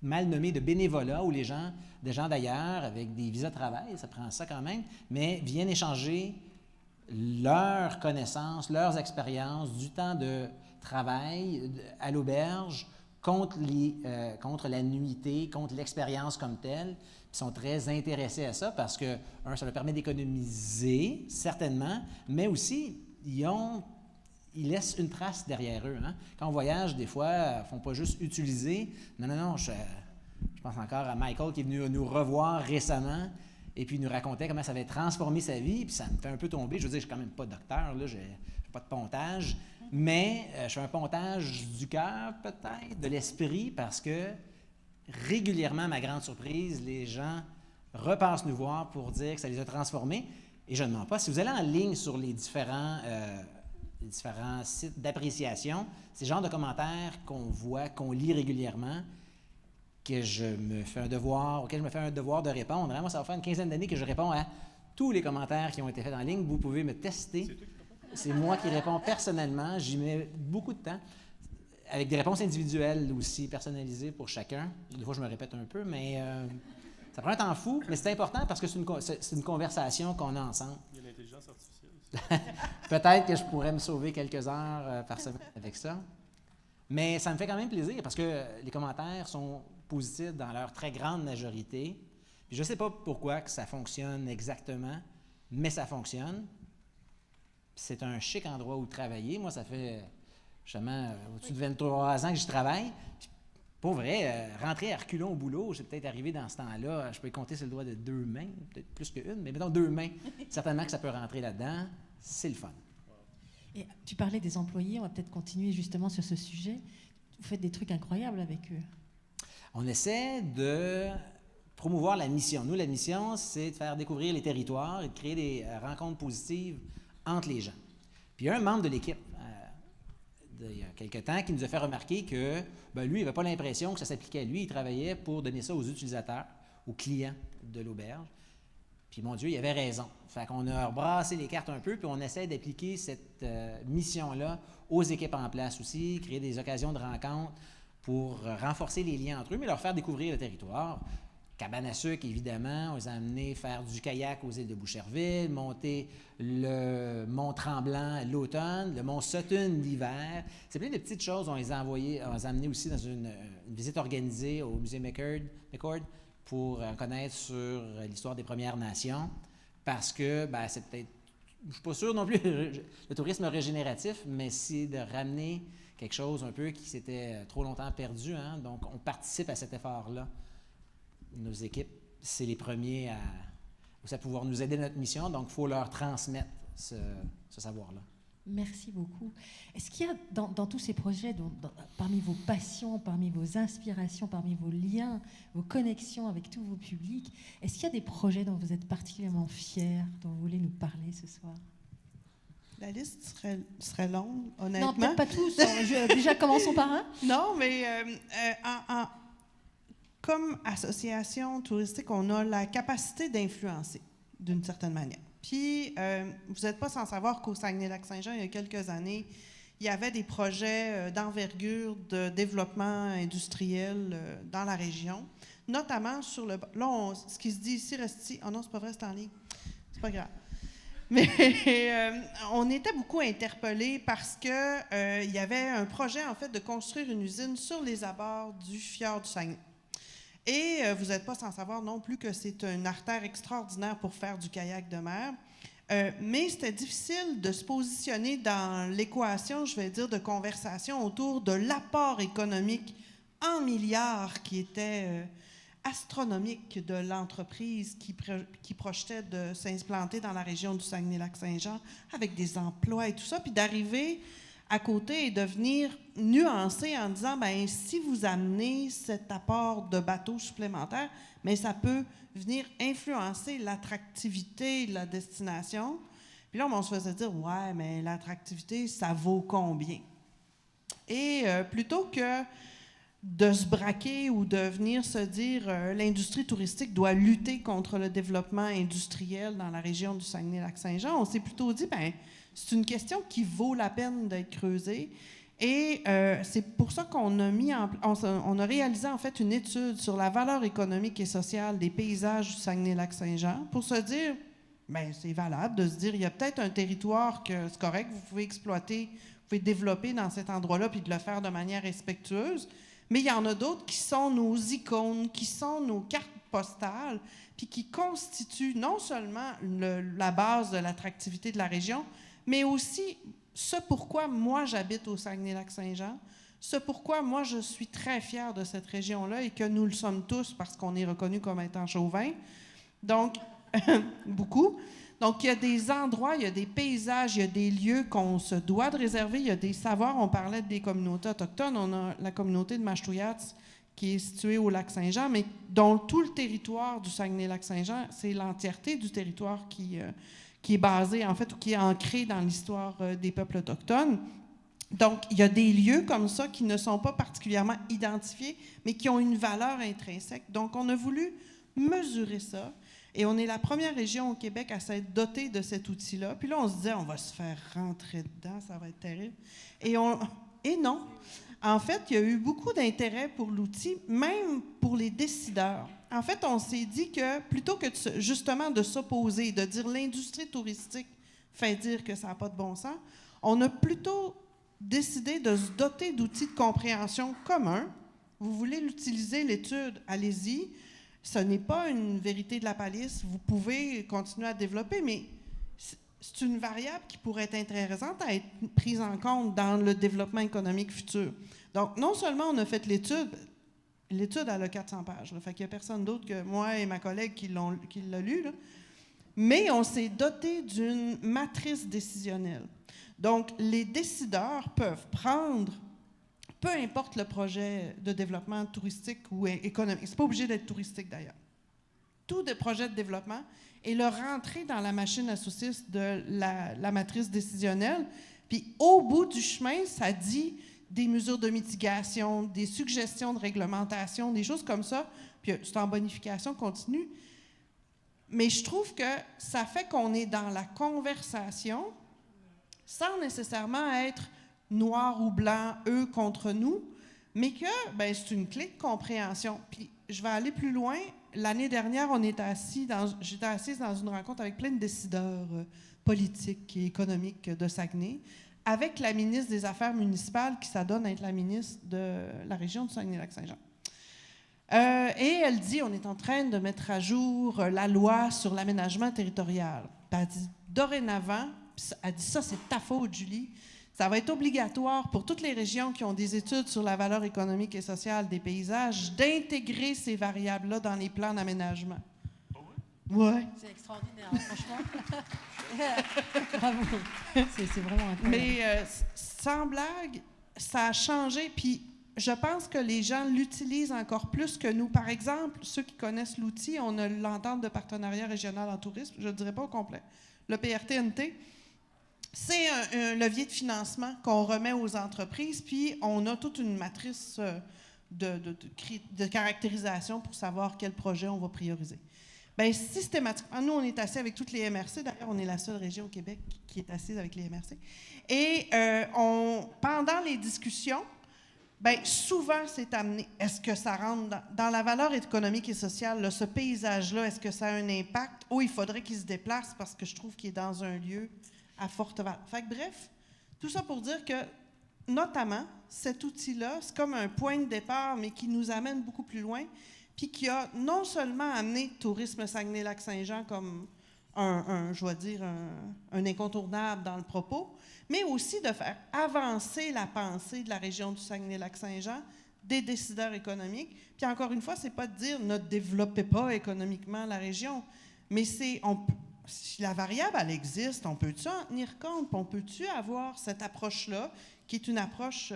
mal nommé de bénévolat, où des gens d'ailleurs, avec des visas de travail, ça prend ça quand même, mais viennent échanger leurs connaissances, leurs expériences, du temps de travail à l'auberge contre la nuitée, contre l'expérience comme telle. Ils sont très intéressés à ça parce que, ça leur permet d'économiser, certainement, mais aussi, ils laissent une trace derrière eux. Hein? Quand on voyage, des fois, ils ne font pas juste utiliser. Non, je pense encore à Michael qui est venu nous revoir récemment et puis il nous racontait comment ça avait transformé sa vie. Puis ça me fait un peu tomber. Je veux dire, je ne suis quand même pas docteur, là, je n'ai pas de pontage, mais je fais un pontage du cœur, peut-être, de l'esprit, parce que régulièrement, à ma grande surprise, les gens repassent nous voir pour dire que ça les a transformés. Et je ne mens pas. Si vous allez en ligne sur les différents sites d'appréciation, c'est le genre de commentaires qu'on voit, qu'on lit régulièrement, auquel je me fais un devoir de répondre. Moi, ça va faire une quinzaine d'années que je réponds à tous les commentaires qui ont été faits en ligne. Vous pouvez me tester. C'est moi qui réponds personnellement. J'y mets beaucoup de temps, avec des réponses individuelles aussi, personnalisées pour chacun. Des fois, je me répète un peu, mais ça prend un temps fou, mais c'est important parce que c'est une conversation qu'on a ensemble. Il y a l'intelligence artificielle. Peut-être que je pourrais me sauver quelques heures par semaine avec ça. Mais ça me fait quand même plaisir parce que les commentaires sont positifs dans leur très grande majorité. Puis je ne sais pas pourquoi que ça fonctionne exactement, mais ça fonctionne. C'est un chic endroit où travailler. Moi, ça fait justement au-dessus de 23 ans que j'y travaille. Puis, pour vrai, rentrer à reculons au boulot, j'ai peut-être arrivé dans ce temps-là, je peux y compter sur le doigt de 2 mains, peut-être plus qu'une, mais mettons 2 mains. Certainement que ça peut rentrer là-dedans. C'est le fun. Et tu parlais des employés, on va peut-être continuer justement sur ce sujet. Vous faites des trucs incroyables avec eux. On essaie de promouvoir la mission. Nous, la mission, c'est de faire découvrir les territoires et de créer des rencontres positives entre les gens. Puis il y a un membre de l'équipe, il y a quelque temps, qui nous a fait remarquer que lui, il n'avait pas l'impression que ça s'appliquait à lui. Il travaillait pour donner ça aux utilisateurs, aux clients de l'auberge. Puis mon Dieu, il avait raison. Fait qu'on a rebrassé les cartes un peu, puis on essaie d'appliquer cette mission-là aux équipes en place aussi, créer des occasions de rencontres pour renforcer les liens entre eux, mais leur faire découvrir le territoire. Cabane à sucre, évidemment, on les a amenés faire du kayak aux îles de Boucherville, monter le mont Tremblant l'automne, le mont Sutton l'hiver. C'est plein de petites choses. On les a amenés aussi dans une visite organisée au musée McCord pour connaître sur l'histoire des Premières Nations, parce que c'est peut-être, je ne suis pas sûr non plus, le tourisme régénératif, mais c'est de ramener quelque chose un peu qui s'était trop longtemps perdu. Hein? Donc, on participe à cet effort-là. Nos équipes, c'est les premiers à pouvoir nous aider dans notre mission, donc il faut leur transmettre ce savoir-là. Merci beaucoup. Est-ce qu'il y a dans tous ces projets, parmi vos passions, parmi vos inspirations, parmi vos liens, vos connexions avec tous vos publics, est-ce qu'il y a des projets dont vous êtes particulièrement fiers, dont vous voulez nous parler ce soir? La liste serait longue, honnêtement. Non, peut-être pas tous. Déjà, commençons par un. Non, mais comme association touristique, on a la capacité d'influencer d'une certaine manière. Puis, vous n'êtes pas sans savoir qu'au Saguenay-Lac-Saint-Jean, il y a quelques années, il y avait des projets d'envergure de développement industriel dans la région, notamment sur le... Là, ce qui se dit ici reste ici. Oh non, c'est pas vrai, c'est en ligne. C'est pas grave. Mais on était beaucoup interpellés parce que il y avait un projet, en fait, de construire une usine sur les abords du fjord du Saguenay. Et vous n'êtes pas sans savoir non plus que c'est une artère extraordinaire pour faire du kayak de mer. Mais c'était difficile de se positionner dans l'équation, je vais dire, de conversation autour de l'apport économique en milliards qui était astronomique de l'entreprise qui projetait de s'implanter dans la région du Saguenay-Lac-Saint-Jean avec des emplois et tout ça, puis d'arriver à côté et de venir nuancer en disant, bien, si vous amenez cet apport de bateaux supplémentaires, mais ça peut venir influencer l'attractivité de la destination. Puis là, on se faisait dire, ouais, mais l'attractivité, ça vaut combien? Et plutôt que de se braquer ou de venir se dire l'industrie touristique doit lutter contre le développement industriel dans la région du Saguenay-Lac-Saint-Jean, on s'est plutôt dit, bien, c'est une question qui vaut la peine d'être creusée. Et c'est pour ça qu'on a on a réalisé en fait une étude sur la valeur économique et sociale des paysages du Saguenay-Lac-Saint-Jean pour se dire, bien, c'est valable de se dire, il y a peut-être un territoire que c'est correct, vous pouvez exploiter, vous pouvez développer dans cet endroit-là puis de le faire de manière respectueuse. Mais il y en a d'autres qui sont nos icônes, qui sont nos cartes postales, puis qui constituent non seulement la base de l'attractivité de la région, mais aussi ce pourquoi moi j'habite au Saguenay-Lac-Saint-Jean, ce pourquoi moi je suis très fière de cette région-là et que nous le sommes tous parce qu'on est reconnu comme étant chauvin. Donc, beaucoup. Donc, il y a des endroits, il y a des paysages, il y a des lieux qu'on se doit de réserver, il y a des savoirs. On parlait des communautés autochtones. On a la communauté de Mashtouillats qui est située au Lac-Saint-Jean, mais dont tout le territoire du Saguenay-Lac-Saint-Jean, c'est l'entièreté du territoire qui est basé, en fait, ou qui est ancré dans l'histoire des peuples autochtones. Donc, il y a des lieux comme ça qui ne sont pas particulièrement identifiés, mais qui ont une valeur intrinsèque. Donc, on a voulu mesurer ça. Et on est la première région au Québec à s'être dotée de cet outil-là. Puis là, on se disait, on va se faire rentrer dedans, ça va être terrible. Et non. En fait, il y a eu beaucoup d'intérêt pour l'outil, même pour les décideurs. En fait, on s'est dit que plutôt que justement de s'opposer, de dire l'industrie touristique fait dire que ça n'a pas de bon sens, on a plutôt décidé de se doter d'outils de compréhension communs. Vous voulez l'utiliser, l'étude, allez-y. Ce n'est pas une vérité de la palisse. Vous pouvez continuer à développer, mais c'est une variable qui pourrait être intéressante à être prise en compte dans le développement économique futur. Donc, non seulement on a fait l'étude, elle a 400 pages, là, fait qu'il n'y a personne d'autre que moi et ma collègue qui l'a lu, là, mais on s'est doté d'une matrice décisionnelle. Donc, les décideurs peuvent prendre, peu importe le projet de développement touristique ou économique, c'est pas obligé d'être touristique d'ailleurs, tout des projets de développement et le rentrer dans la machine à saucisses de la matrice décisionnelle. Puis au bout du chemin, ça dit des mesures de mitigation, des suggestions de réglementation, des choses comme ça. Puis c'est en bonification continue. Mais je trouve que ça fait qu'on est dans la conversation sans nécessairement être noir ou blanc, eux contre nous, mais que c'est une clé de compréhension. Puis je vais aller plus loin. L'année dernière, j'étais assise dans une rencontre avec plein de décideurs politiques et économiques de Saguenay, avec la ministre des Affaires municipales qui s'adonne à être la ministre de la région du Saguenay-Lac-Saint-Jean. Et elle dit, on est en train de mettre à jour la loi sur l'aménagement territorial. Puis elle dit, dorénavant, elle dit ça, c'est ta faute, Julie, ça va être obligatoire pour toutes les régions qui ont des études sur la valeur économique et sociale des paysages d'intégrer ces variables-là dans les plans d'aménagement. Ouais. C'est extraordinaire, hein, franchement. Bravo. C'est vraiment incroyable. Mais sans blague, ça a changé. Puis je pense que les gens l'utilisent encore plus que nous. Par exemple, ceux qui connaissent l'outil, on a l'entente de partenariat régional en tourisme, je ne dirais pas au complet. Le PRTNT, c'est un levier de financement qu'on remet aux entreprises, puis on a toute une matrice de caractérisation pour savoir quel projet on va prioriser. Bien, systématiquement, nous, on est assis avec toutes les MRC. D'ailleurs, on est la seule région au Québec qui est assise avec les MRC. Et pendant les discussions, bien, souvent, c'est amené. Est-ce que ça rentre dans la valeur économique et sociale, là, ce paysage-là, est-ce que ça a un impact? Ou il faudrait qu'il se déplace parce que je trouve qu'il est dans un lieu à forte valeur. Fait que bref, tout ça pour dire que, notamment, cet outil-là, c'est comme un point de départ, mais qui nous amène beaucoup plus loin, puis qui a non seulement amené Tourisme Saguenay-Lac-Saint-Jean comme je vais dire, un incontournable dans le propos, mais aussi de faire avancer la pensée de la région du Saguenay-Lac-Saint-Jean, des décideurs économiques. Puis encore une fois, c'est pas de dire ne développez pas économiquement la région, mais c'est si la variable, elle existe, on peut-tu en tenir compte, on peut-tu avoir cette approche-là, qui est une approche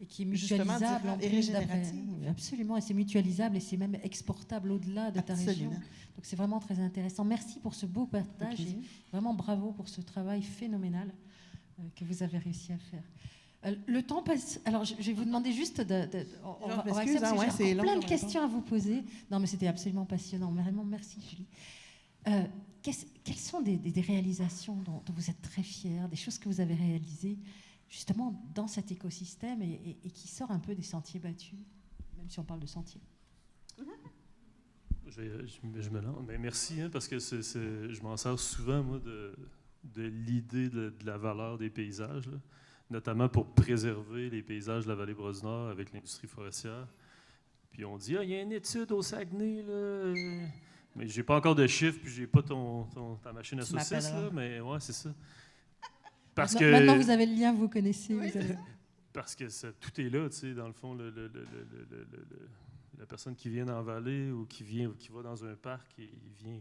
et qui est mutualisable en et plus régénérative. Absolument, et c'est mutualisable et c'est même exportable au-delà de ta région. Absolument. Donc c'est vraiment très intéressant. Merci pour ce beau partage et vraiment bravo pour ce travail phénoménal que vous avez réussi à faire. Le temps passe. Alors je vais vous demander juste on va accepter, parce que j'ai encore plein de questions à vous poser. Non, mais c'était absolument passionnant. Vraiment, merci Julie. Quelles sont des réalisations dont vous êtes très fiers, des choses que vous avez réalisées justement dans cet écosystème et qui sort un peu des sentiers battus, même si on parle de sentiers? Je me lance. Mais merci, hein, parce que je m'en sers souvent, moi, de l'idée de la valeur des paysages, là, notamment pour préserver les paysages de la vallée Brosse-Nord avec l'industrie forestière. Puis on dit, il y a une étude au Saguenay, là. Mais j'ai pas encore de chiffres, puis j'ai pas ta machine à saucisses, là, mais ouais, c'est ça. Parce que maintenant, vous avez le lien, vous connaissez. Oui, parce que tout est là, tu sais, dans le fond, la personne qui vient dans la vallée ou qui va dans un parc, il vient,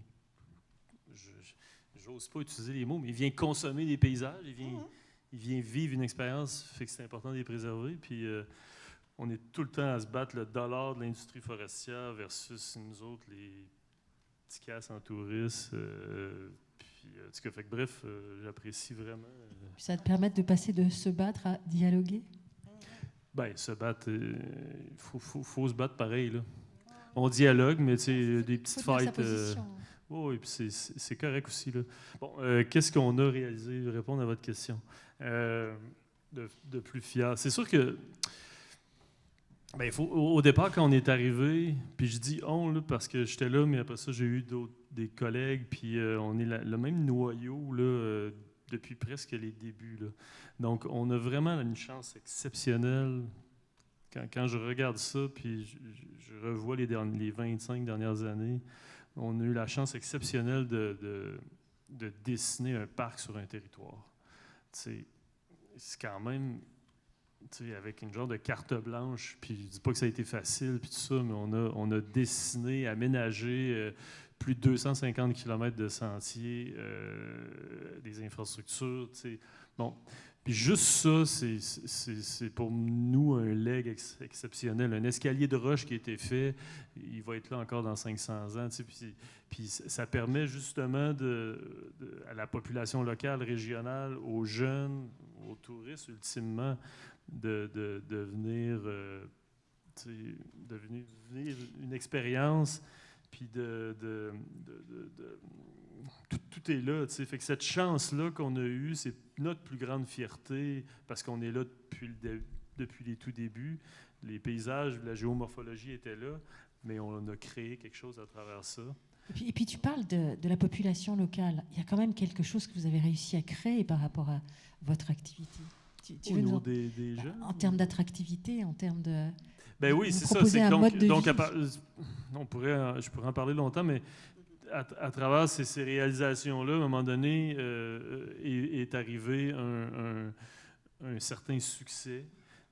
j'ose pas utiliser les mots, mais il vient consommer des paysages, il vient vivre une expérience, fait que c'est important de les préserver, puis on est tout le temps à se battre le dollar de l'industrie forestière versus nous autres, les petits casses en tourisme. En tout cas, fait que, bref, j'apprécie vraiment. Puis ça te permet de passer de se battre à dialoguer? Bien, se battre, il faut se battre pareil, là. On dialogue, mais tu sais, des petites fights. Oui, puis c'est correct aussi, là. Bon, qu'est-ce qu'on a réalisé? Répondre à votre question. De plus fier. C'est sûr que. Ben, au départ, quand on est arrivé, puis je dis on, là, parce que j'étais là, mais après ça, j'ai eu des collègues, puis on est le même noyau là, depuis presque les débuts. Là. Donc, on a vraiment une chance exceptionnelle. Quand je regarde ça, puis je revois les 25 dernières années, on a eu la chance exceptionnelle de dessiner un parc sur un territoire. C'est quand même... avec une genre de carte blanche, puis je ne dis pas que ça a été facile, puis tout ça, mais on a dessiné, aménagé plus de 250 km de sentiers, des infrastructures, Bon, puis juste ça, c'est pour nous un leg exceptionnel. Un escalier de roche qui a été fait, il va être là encore dans 500 ans, puis ça permet justement à la population locale, régionale, aux jeunes, aux touristes, ultimement, de venir une expérience, puis tout est là, tu sais. Fait que cette chance-là qu'on a eue, c'est notre plus grande fierté, parce qu'on est là depuis les tout débuts. Les paysages, la géomorphologie étaient là, mais on a créé quelque chose à travers ça. Et puis tu parles de la population locale. Il y a quand même quelque chose que vous avez réussi à créer par rapport à votre activité. Au niveau des jeunes? En termes d'attractivité, en termes de... Ben oui, c'est ça. Je pourrais en parler longtemps, mais à travers ces réalisations-là, à un moment donné, est arrivé un certain succès.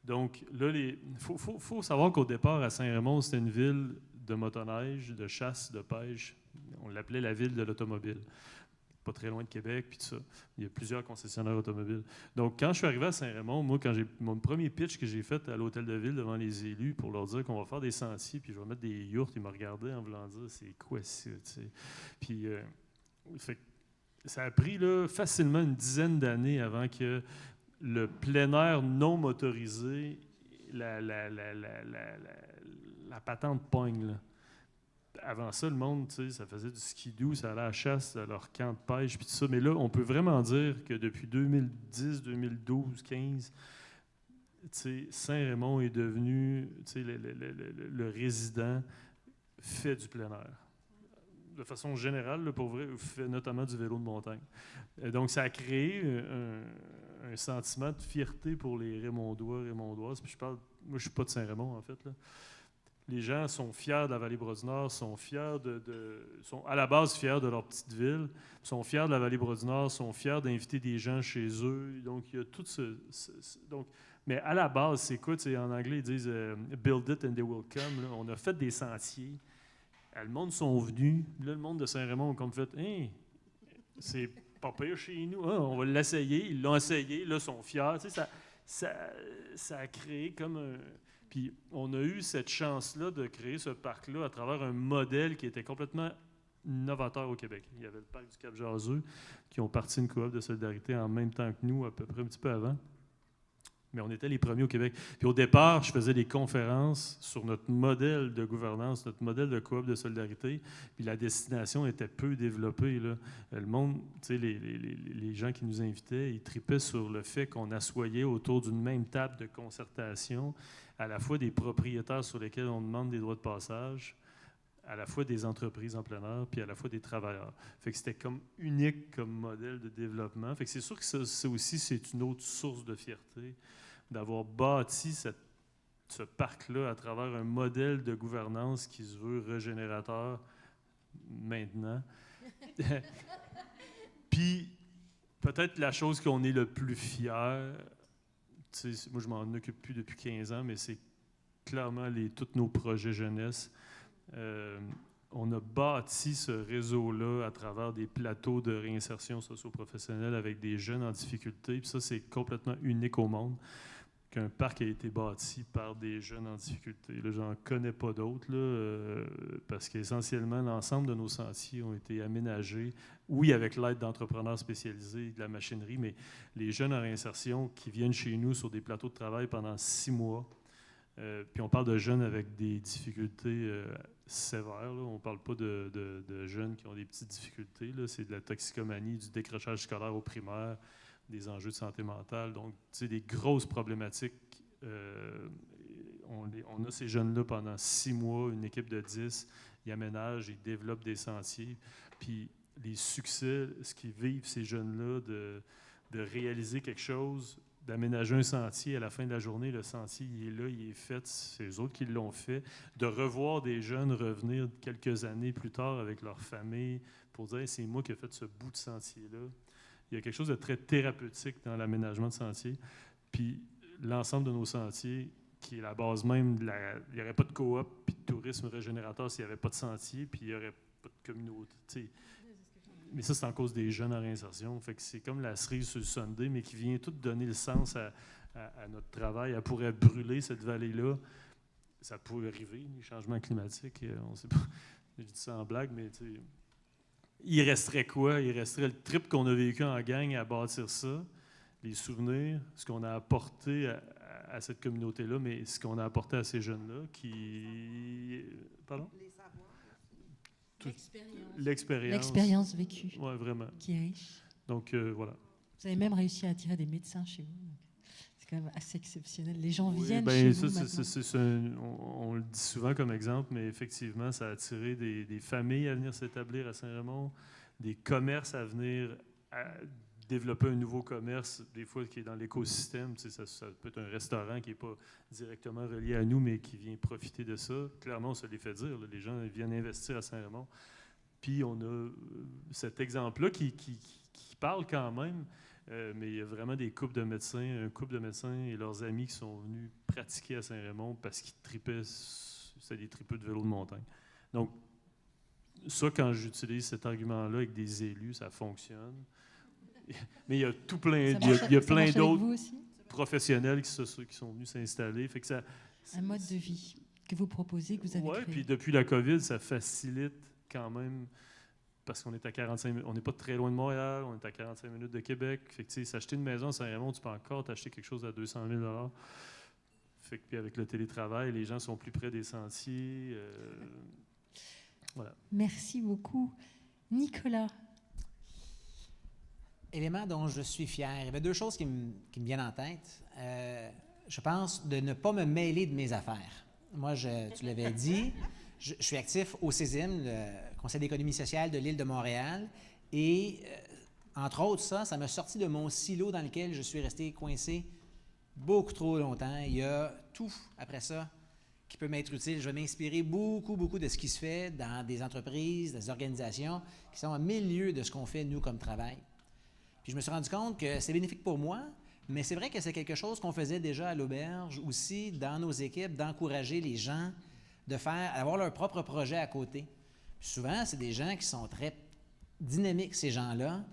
Donc là, faut savoir qu'au départ, à Saint-Raymond, c'était une ville de motoneige, de chasse, de pêche, on l'appelait la ville de l'automobile. Pas très loin de Québec, puis tout ça. Il y a plusieurs concessionnaires automobiles. Donc, quand je suis arrivé à Saint-Raymond, moi, quand j'ai mon premier pitch que j'ai fait à l'hôtel de ville devant les élus pour leur dire qu'on va faire des sentiers, puis je vais mettre des yourtes, ils me regardaient en voulant dire, c'est quoi ça, tu sais. Puis, fait que ça a pris là, facilement une dizaine d'années avant que le plein air non motorisé, la patente pogne, là. Avant ça, le monde, tu sais, ça faisait du skidoo, ça allait à la chasse, à leur camp de pêche, puis tout ça. Mais là, on peut vraiment dire que depuis 2010, 2012, 2015, tu sais, Saint-Raymond est devenu, tu sais, le résident fait du plein air. De façon générale, là, pour vrai, fait notamment du vélo de montagne. Donc, ça a créé un sentiment de fierté pour les Raymondois, Raymondoises. Puis moi, je ne suis pas de Saint-Raymond, en fait, là. Les gens sont fiers de la Vallée-Bras-du-Nord, sont à la base fiers de leur petite ville, sont fiers de la Vallée-Bras-du-Nord, sont fiers d'inviter des gens chez eux. Donc, il y a tout donc, mais à la base, c'est quoi? En anglais, ils disent build it and they will come. Là. On a fait des sentiers. Le monde sont venus. Là, le monde de Saint-Raymond a comme fait hey, c'est pas pire chez nous. Ah, on va l'essayer. Ils l'ont essayé. Là, ils sont fiers. Ça a créé comme un. Puis on a eu cette chance-là de créer ce parc-là à travers un modèle qui était complètement novateur au Québec. Il y avait le parc du Cap-Jaseux qui ont parti une coop de solidarité en même temps que nous, à peu près un petit peu avant. Mais on était les premiers au Québec. Puis au départ, je faisais des conférences sur notre modèle de gouvernance, notre modèle de coop de solidarité. Puis la destination était peu développée, là. Le monde, tu sais, les gens qui nous invitaient, ils tripaient sur le fait qu'on assoyait autour d'une même table de concertation à la fois des propriétaires sur lesquels on demande des droits de passage, à la fois des entreprises en plein air, puis à la fois des travailleurs. Fait que c'était comme unique comme modèle de développement. Fait que c'est sûr que ça aussi, c'est une autre source de fierté d'avoir bâti ce parc-là à travers un modèle de gouvernance qui se veut régénérateur maintenant. Puis, peut-être la chose qu'on est le plus fier, moi je m'en occupe plus depuis 15 ans, mais c'est clairement tous nos projets jeunesse. On a bâti ce réseau-là à travers des plateaux de réinsertion socio-professionnelle avec des jeunes en difficulté. Puis ça, c'est complètement unique au monde qu'un parc a été bâti par des jeunes en difficulté. Là, j'en connais pas d'autres, parce qu'essentiellement, l'ensemble de nos sentiers ont été aménagés, oui, avec l'aide d'entrepreneurs spécialisés et de la machinerie, mais les jeunes en réinsertion qui viennent chez nous sur des plateaux de travail pendant 6 mois, puis on parle de jeunes avec des difficultés sévères, là. On ne parle pas de jeunes qui ont des petites difficultés, là. C'est de la toxicomanie, du décrochage scolaire au primaire, des enjeux de santé mentale. Donc, tu sais, des grosses problématiques. On a ces jeunes-là pendant 6 mois, une équipe de 10. Ils aménagent, ils développent des sentiers. Puis les succès, ce qu'ils vivent, ces jeunes-là, de réaliser quelque chose, d'aménager un sentier, à la fin de la journée, le sentier, il est là, il est fait, c'est eux autres qui l'ont fait. De revoir des jeunes revenir quelques années plus tard avec leur famille pour dire, c'est moi qui ai fait ce bout de sentier-là. Il y a quelque chose de très thérapeutique dans l'aménagement de sentiers. Puis l'ensemble de nos sentiers, qui est la base même, il n'y aurait pas de coop puis de tourisme régénérateur s'il n'y avait pas de sentiers, puis il n'y aurait pas de communauté. T'sais. Mais ça, c'est en cause des jeunes en réinsertion. Fait que c'est comme la cerise sur le Sunday, mais qui vient tout donner le sens à notre travail. Elle pourrait brûler, cette vallée-là. Ça pourrait arriver, les changements climatiques. On ne sait pas. Je dis ça en blague, mais tu sais. Il resterait quoi? Il resterait le trip qu'on a vécu en gang à bâtir ça, les souvenirs, ce qu'on a apporté à cette communauté-là, mais ce qu'on a apporté à ces jeunes-là qui... Pardon? Les savoirs. L'expérience. L'expérience vécue. Oui, vraiment. Qui est riche. Donc, voilà. Vous avez même réussi à attirer des médecins chez vous. C'est quand même assez exceptionnel. Les gens viennent ben, chez vous on le dit souvent comme exemple, mais effectivement, ça a attiré des familles à venir s'établir à Saint-Raymond, des commerces à venir développer un nouveau commerce, des fois qui est dans l'écosystème. Tu sais, ça peut être un restaurant qui n'est pas directement relié à nous, mais qui vient profiter de ça. Clairement, on se les fait dire. Là, les gens viennent investir à Saint-Raymond. Puis on a cet exemple-là qui parle quand même. Mais il y a vraiment des couples de médecins, un couple de médecins et leurs amis qui sont venus pratiquer à Saint-Raymond parce qu'ils tripaient, c'était des tripeux de vélo de montagne. Donc, ça, quand j'utilise cet argument-là avec des élus, ça fonctionne. Mais il y a il y a plein d'autres professionnels qui sont venus s'installer. Fait que ça, un mode de vie que vous proposez, que vous avez créé. Puis depuis la COVID, ça facilite quand même, parce qu'on est à 45 minutes, on n'est pas très loin de Montréal, on est à 45 minutes de Québec. Fait que, s'acheter une maison à Saint-Raymond, tu peux encore t'acheter quelque chose à 200 000 $. Fait que, puis avec le télétravail, les gens sont plus près des sentiers. Voilà. Merci beaucoup. Nicolas. Élément dont je suis fier. Il y avait deux choses qui me viennent en tête. Je pense de ne pas me mêler de mes affaires. Moi, tu l'avais dit, je suis actif au CESIM, le Conseil d'économie sociale de l'île de Montréal, et entre autres, ça m'a sorti de mon silo dans lequel je suis resté coincé beaucoup trop longtemps. Il y a tout, après ça, qui peut m'être utile. Je vais m'inspirer beaucoup de ce qui se fait dans des entreprises, des organisations qui sont à milieu de ce qu'on fait, nous, comme travail. Puis je me suis rendu compte que c'est bénéfique pour moi, mais c'est vrai que c'est quelque chose qu'on faisait déjà à l'auberge aussi, dans nos équipes, d'encourager les gens d'avoir leur propre projet à côté. Puis souvent, c'est des gens qui sont très dynamiques, ces gens-là.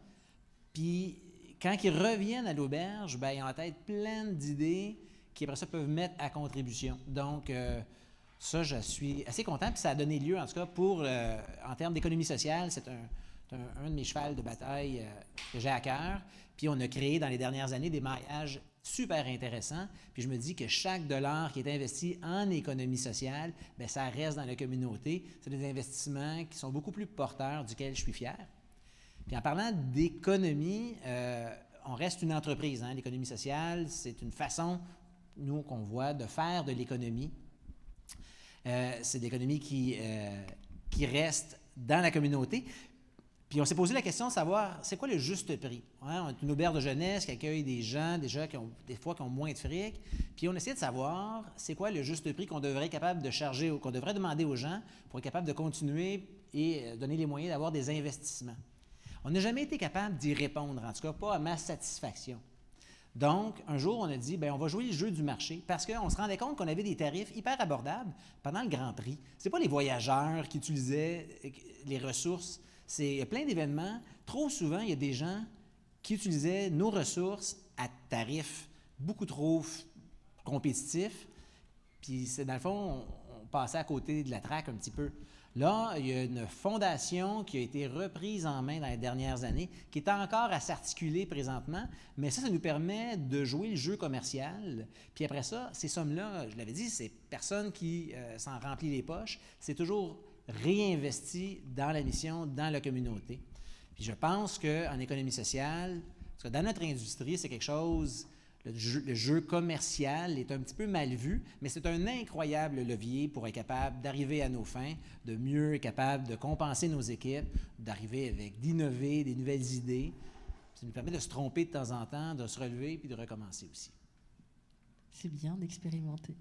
Puis quand ils reviennent à l'auberge, bien, ils ont la tête pleine d'idées qui, après ça, peuvent mettre à contribution. Donc, ça, je suis assez content. Puis ça a donné lieu, en tout cas, en termes d'économie sociale, c'est un de mes chevals de bataille que j'ai à cœur. Puis on a créé dans les dernières années des maillages super intéressants. Puis je me dis que chaque dollar qui est investi en économie sociale, bien, ça reste dans la communauté. C'est des investissements qui sont beaucoup plus porteurs, duquel je suis fier. Puis en parlant d'économie, on reste une entreprise. Hein? L'économie sociale, c'est une façon, nous, qu'on voit, de faire de l'économie. C'est de l'économie qui reste dans la communauté. Puis on s'est posé la question de savoir, c'est quoi le juste prix? Hein? On est une auberge de jeunesse qui accueille des gens déjà qui ont moins de fric. Puis on essaie de savoir, c'est quoi le juste prix qu'on devrait être capable de charger, qu'on devrait demander aux gens pour être capable de continuer et donner les moyens d'avoir des investissements. On n'a jamais été capable d'y répondre, en tout cas pas à ma satisfaction. Donc, un jour, on a dit, bien, on va jouer le jeu du marché parce qu'on se rendait compte qu'on avait des tarifs hyper abordables pendant le Grand Prix. Ce n'est pas les voyageurs qui utilisaient les ressources. C'est plein d'événements. Trop souvent, il y a des gens qui utilisaient nos ressources à tarifs beaucoup trop compétitifs. Puis, dans le fond, on passait à côté de la traque un petit peu. Là, il y a une fondation qui a été reprise en main dans les dernières années, qui est encore à s'articuler présentement, mais ça nous permet de jouer le jeu commercial. Puis après ça, ces sommes-là, je l'avais dit, c'est personne qui s'en remplit les poches. C'est toujours réinvesti dans la mission, dans la communauté. Puis je pense qu'en économie sociale, parce que dans notre industrie, c'est quelque chose, le jeu commercial est un petit peu mal vu, mais c'est un incroyable levier pour être capable d'arriver à nos fins, de mieux être capable de compenser nos équipes, d'innover, des nouvelles idées. Ça nous permet de se tromper de temps en temps, de se relever puis de recommencer aussi. C'est bien d'expérimenter.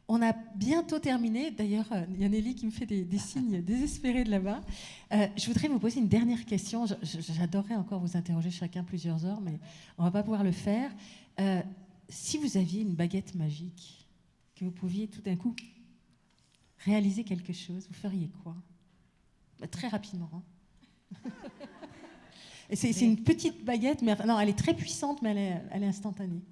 On a bientôt terminé. D'ailleurs, il y a Nelly qui me fait des signes désespérés de là-bas. Je voudrais vous poser une dernière question. J'adorerais encore vous interroger chacun plusieurs heures, mais on ne va pas pouvoir le faire. Si vous aviez une baguette magique, que vous pouviez tout d'un coup réaliser quelque chose, vous feriez quoi? Très rapidement. Hein. C'est une petite baguette, mais non, elle est très puissante, mais elle est instantanée.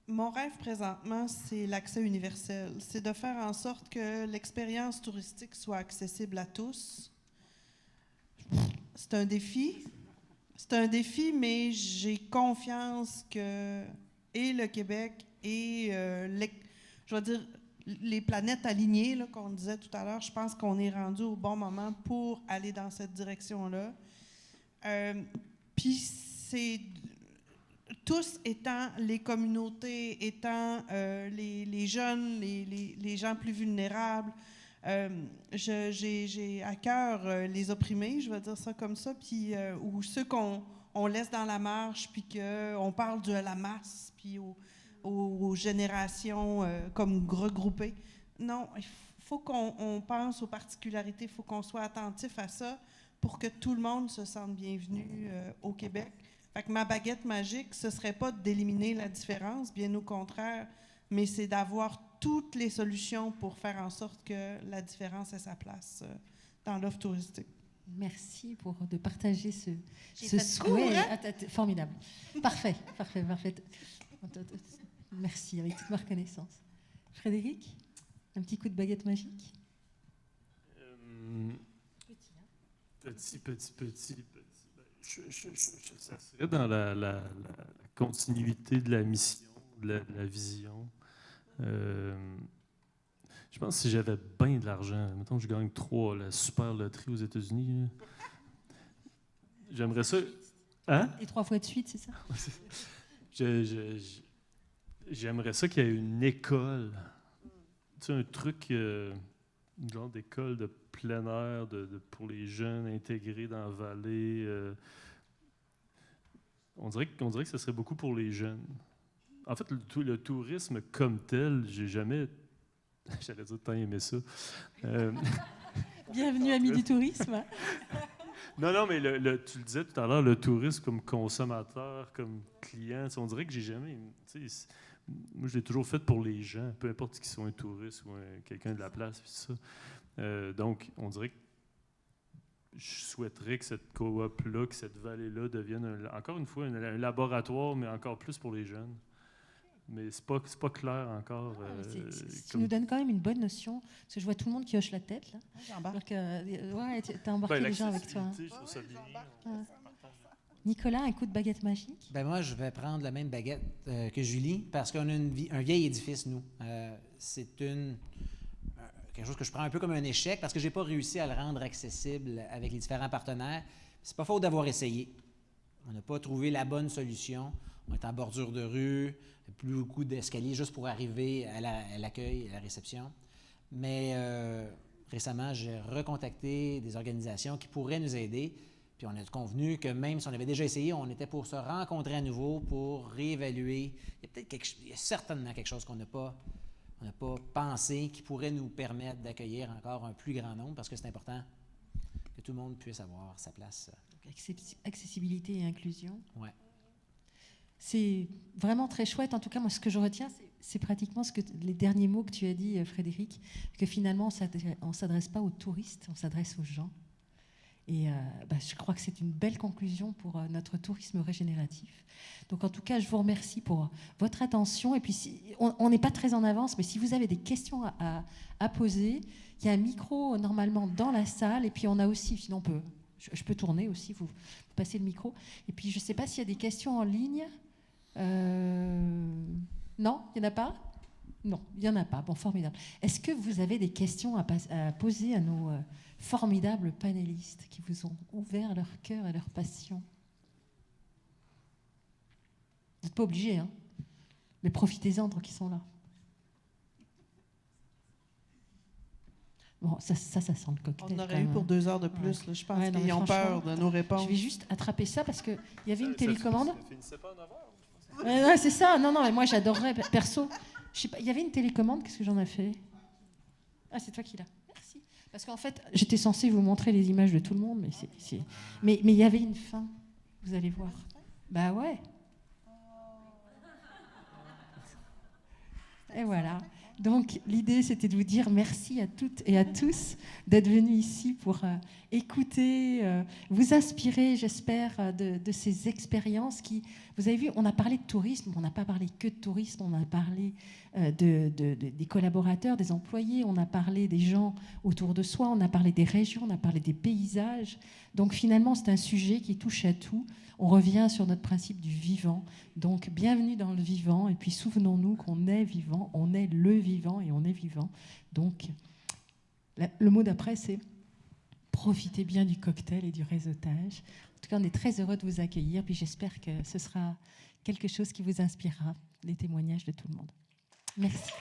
Mon rêve présentement, c'est l'accès universel. C'est de faire en sorte que l'expérience touristique soit accessible à tous. C'est un défi. C'est un défi, mais j'ai confiance que et le Québec et je vais dire les planètes alignées là, qu'on disait tout à l'heure, je pense qu'on est rendu au bon moment pour aller dans cette direction-là. Puis c'est tous étant les communautés, étant les jeunes, les gens plus vulnérables. J'ai à cœur les opprimés, je vais dire ça comme ça, puis ou ceux qu'on laisse dans la marche, puis qu'on parle de la masse, puis aux générations comme regroupées. Non, il faut qu'on pense aux particularités, il faut qu'on soit attentif à ça pour que tout le monde se sente bienvenu au Québec. Fait que ma baguette magique, ce ne serait pas d'éliminer la différence, bien au contraire, mais c'est d'avoir toutes les solutions pour faire en sorte que la différence ait sa place dans l'offre touristique. Merci de partager ce fait souhait. court, hein? Formidable. Parfait. Merci, avec toute ma reconnaissance. Frédéric, un petit coup de baguette magique? Petit. Ça serait dans la continuité de la mission, de la vision. Je pense que si j'avais bien de l'argent, mettons que je gagne 3, la super loterie aux États-Unis, là, j'aimerais ça. Hein? Et 3 fois de suite, c'est ça? J'aimerais ça qu'il y ait une école, tu sais, un truc, une genre d'école de plein air pour les jeunes intégrés dans la vallée. On dirait que ce serait beaucoup pour les jeunes. En fait, le tourisme comme tel, j'ai jamais, j'allais dire tant aimé ça. Bienvenue à Midi Tourisme. Non, mais tu le disais tout à l'heure, le tourisme comme consommateur, comme client, on dirait que j'ai jamais. Moi, je l'ai toujours fait pour les gens, peu importe qu'ils soient un touriste ou quelqu'un de la place, puis ça. Donc, on dirait que je souhaiterais que cette coop-là, que cette vallée-là devienne, encore une fois, un laboratoire, mais encore plus pour les jeunes. Mais c'est pas clair encore. Ça nous donne quand même une bonne notion, parce que je vois tout le monde qui hoche la tête, là. J'embarque. Ouais, t'as embarqué les gens avec toi. Hein. Je trouve ça bien. Ouais. Nicolas, un coup de baguette magique? Ben moi, je vais prendre la même baguette que Julie, parce qu'on a un vieil édifice, nous. C'est quelque chose que je prends un peu comme un échec, parce que je n'ai pas réussi à le rendre accessible avec les différents partenaires. C'est pas faute d'avoir essayé. On n'a pas trouvé la bonne solution. On est en bordure de rue, plus beaucoup d'escaliers juste pour arriver à l'accueil, à la réception. Mais récemment, j'ai recontacté des organisations qui pourraient nous aider. Puis on a convenu que même si on avait déjà essayé, on était pour se rencontrer à nouveau, pour réévaluer. Il y a certainement quelque chose qu'on n'a pas pensé qui pourrait nous permettre d'accueillir encore un plus grand nombre, parce que c'est important que tout le monde puisse avoir sa place. Donc, accessibilité et inclusion. Ouais. C'est vraiment très chouette. En tout cas, moi, ce que je retiens, c'est pratiquement les derniers mots que tu as dit, Frédéric, que finalement, on ne s'adresse pas aux touristes, on s'adresse aux gens. Et je crois que c'est une belle conclusion pour notre tourisme régénératif. Donc, en tout cas, je vous remercie pour votre attention. Et puis, on n'est pas très en avance, mais si vous avez des questions à poser, il y a un micro normalement dans la salle. Et puis, on a aussi, sinon je peux tourner aussi, vous passez le micro. Et puis, je ne sais pas s'il y a des questions en ligne. Non, il n'y en a pas? Non, il n'y en a pas. Bon, formidable. Est-ce que vous avez des questions à poser à nos formidables panélistes qui vous ont ouvert leur cœur et leur passion? Vous n'êtes pas obligés, hein, mais profitez-en tant qu'ils sont là. Bon, ça sent le cocktail. On aurait eu pour 2 heures de plus. Ouais. Là, je pense Ouais, non, qu'ils mais ont peur franchement, de nos réponses. Je vais juste attraper ça parce qu'il y avait une télécommande. Ça finissait pas à 9 heures. Ouais, c'est ça. Non, mais moi, j'adorerais, perso. Je sais pas, il y avait une télécommande, qu'est-ce que j'en ai fait? Ah, c'est toi qui l'as. Merci. Parce qu'en fait, j'étais censée vous montrer les images de tout le monde, mais il y avait une fin. Vous allez voir. Bah ouais. Et voilà. Donc, l'idée, c'était de vous dire merci à toutes et à tous d'être venus ici pour écouter, vous inspirer, j'espère, de ces expériences qui... Vous avez vu, on a parlé de tourisme, on n'a pas parlé que de tourisme, on a parlé des collaborateurs, des employés, on a parlé des gens autour de soi, on a parlé des régions, on a parlé des paysages. Donc, finalement, c'est un sujet qui touche à tout. On revient sur notre principe du vivant. Donc, bienvenue dans le vivant. Et puis, souvenons-nous qu'on est vivant, on est le vivant et on est vivant. Donc, le mot d'après, c'est profitez bien du cocktail et du réseautage. En tout cas, on est très heureux de vous accueillir. Puis, j'espère que ce sera quelque chose qui vous inspirera, les témoignages de tout le monde. Merci.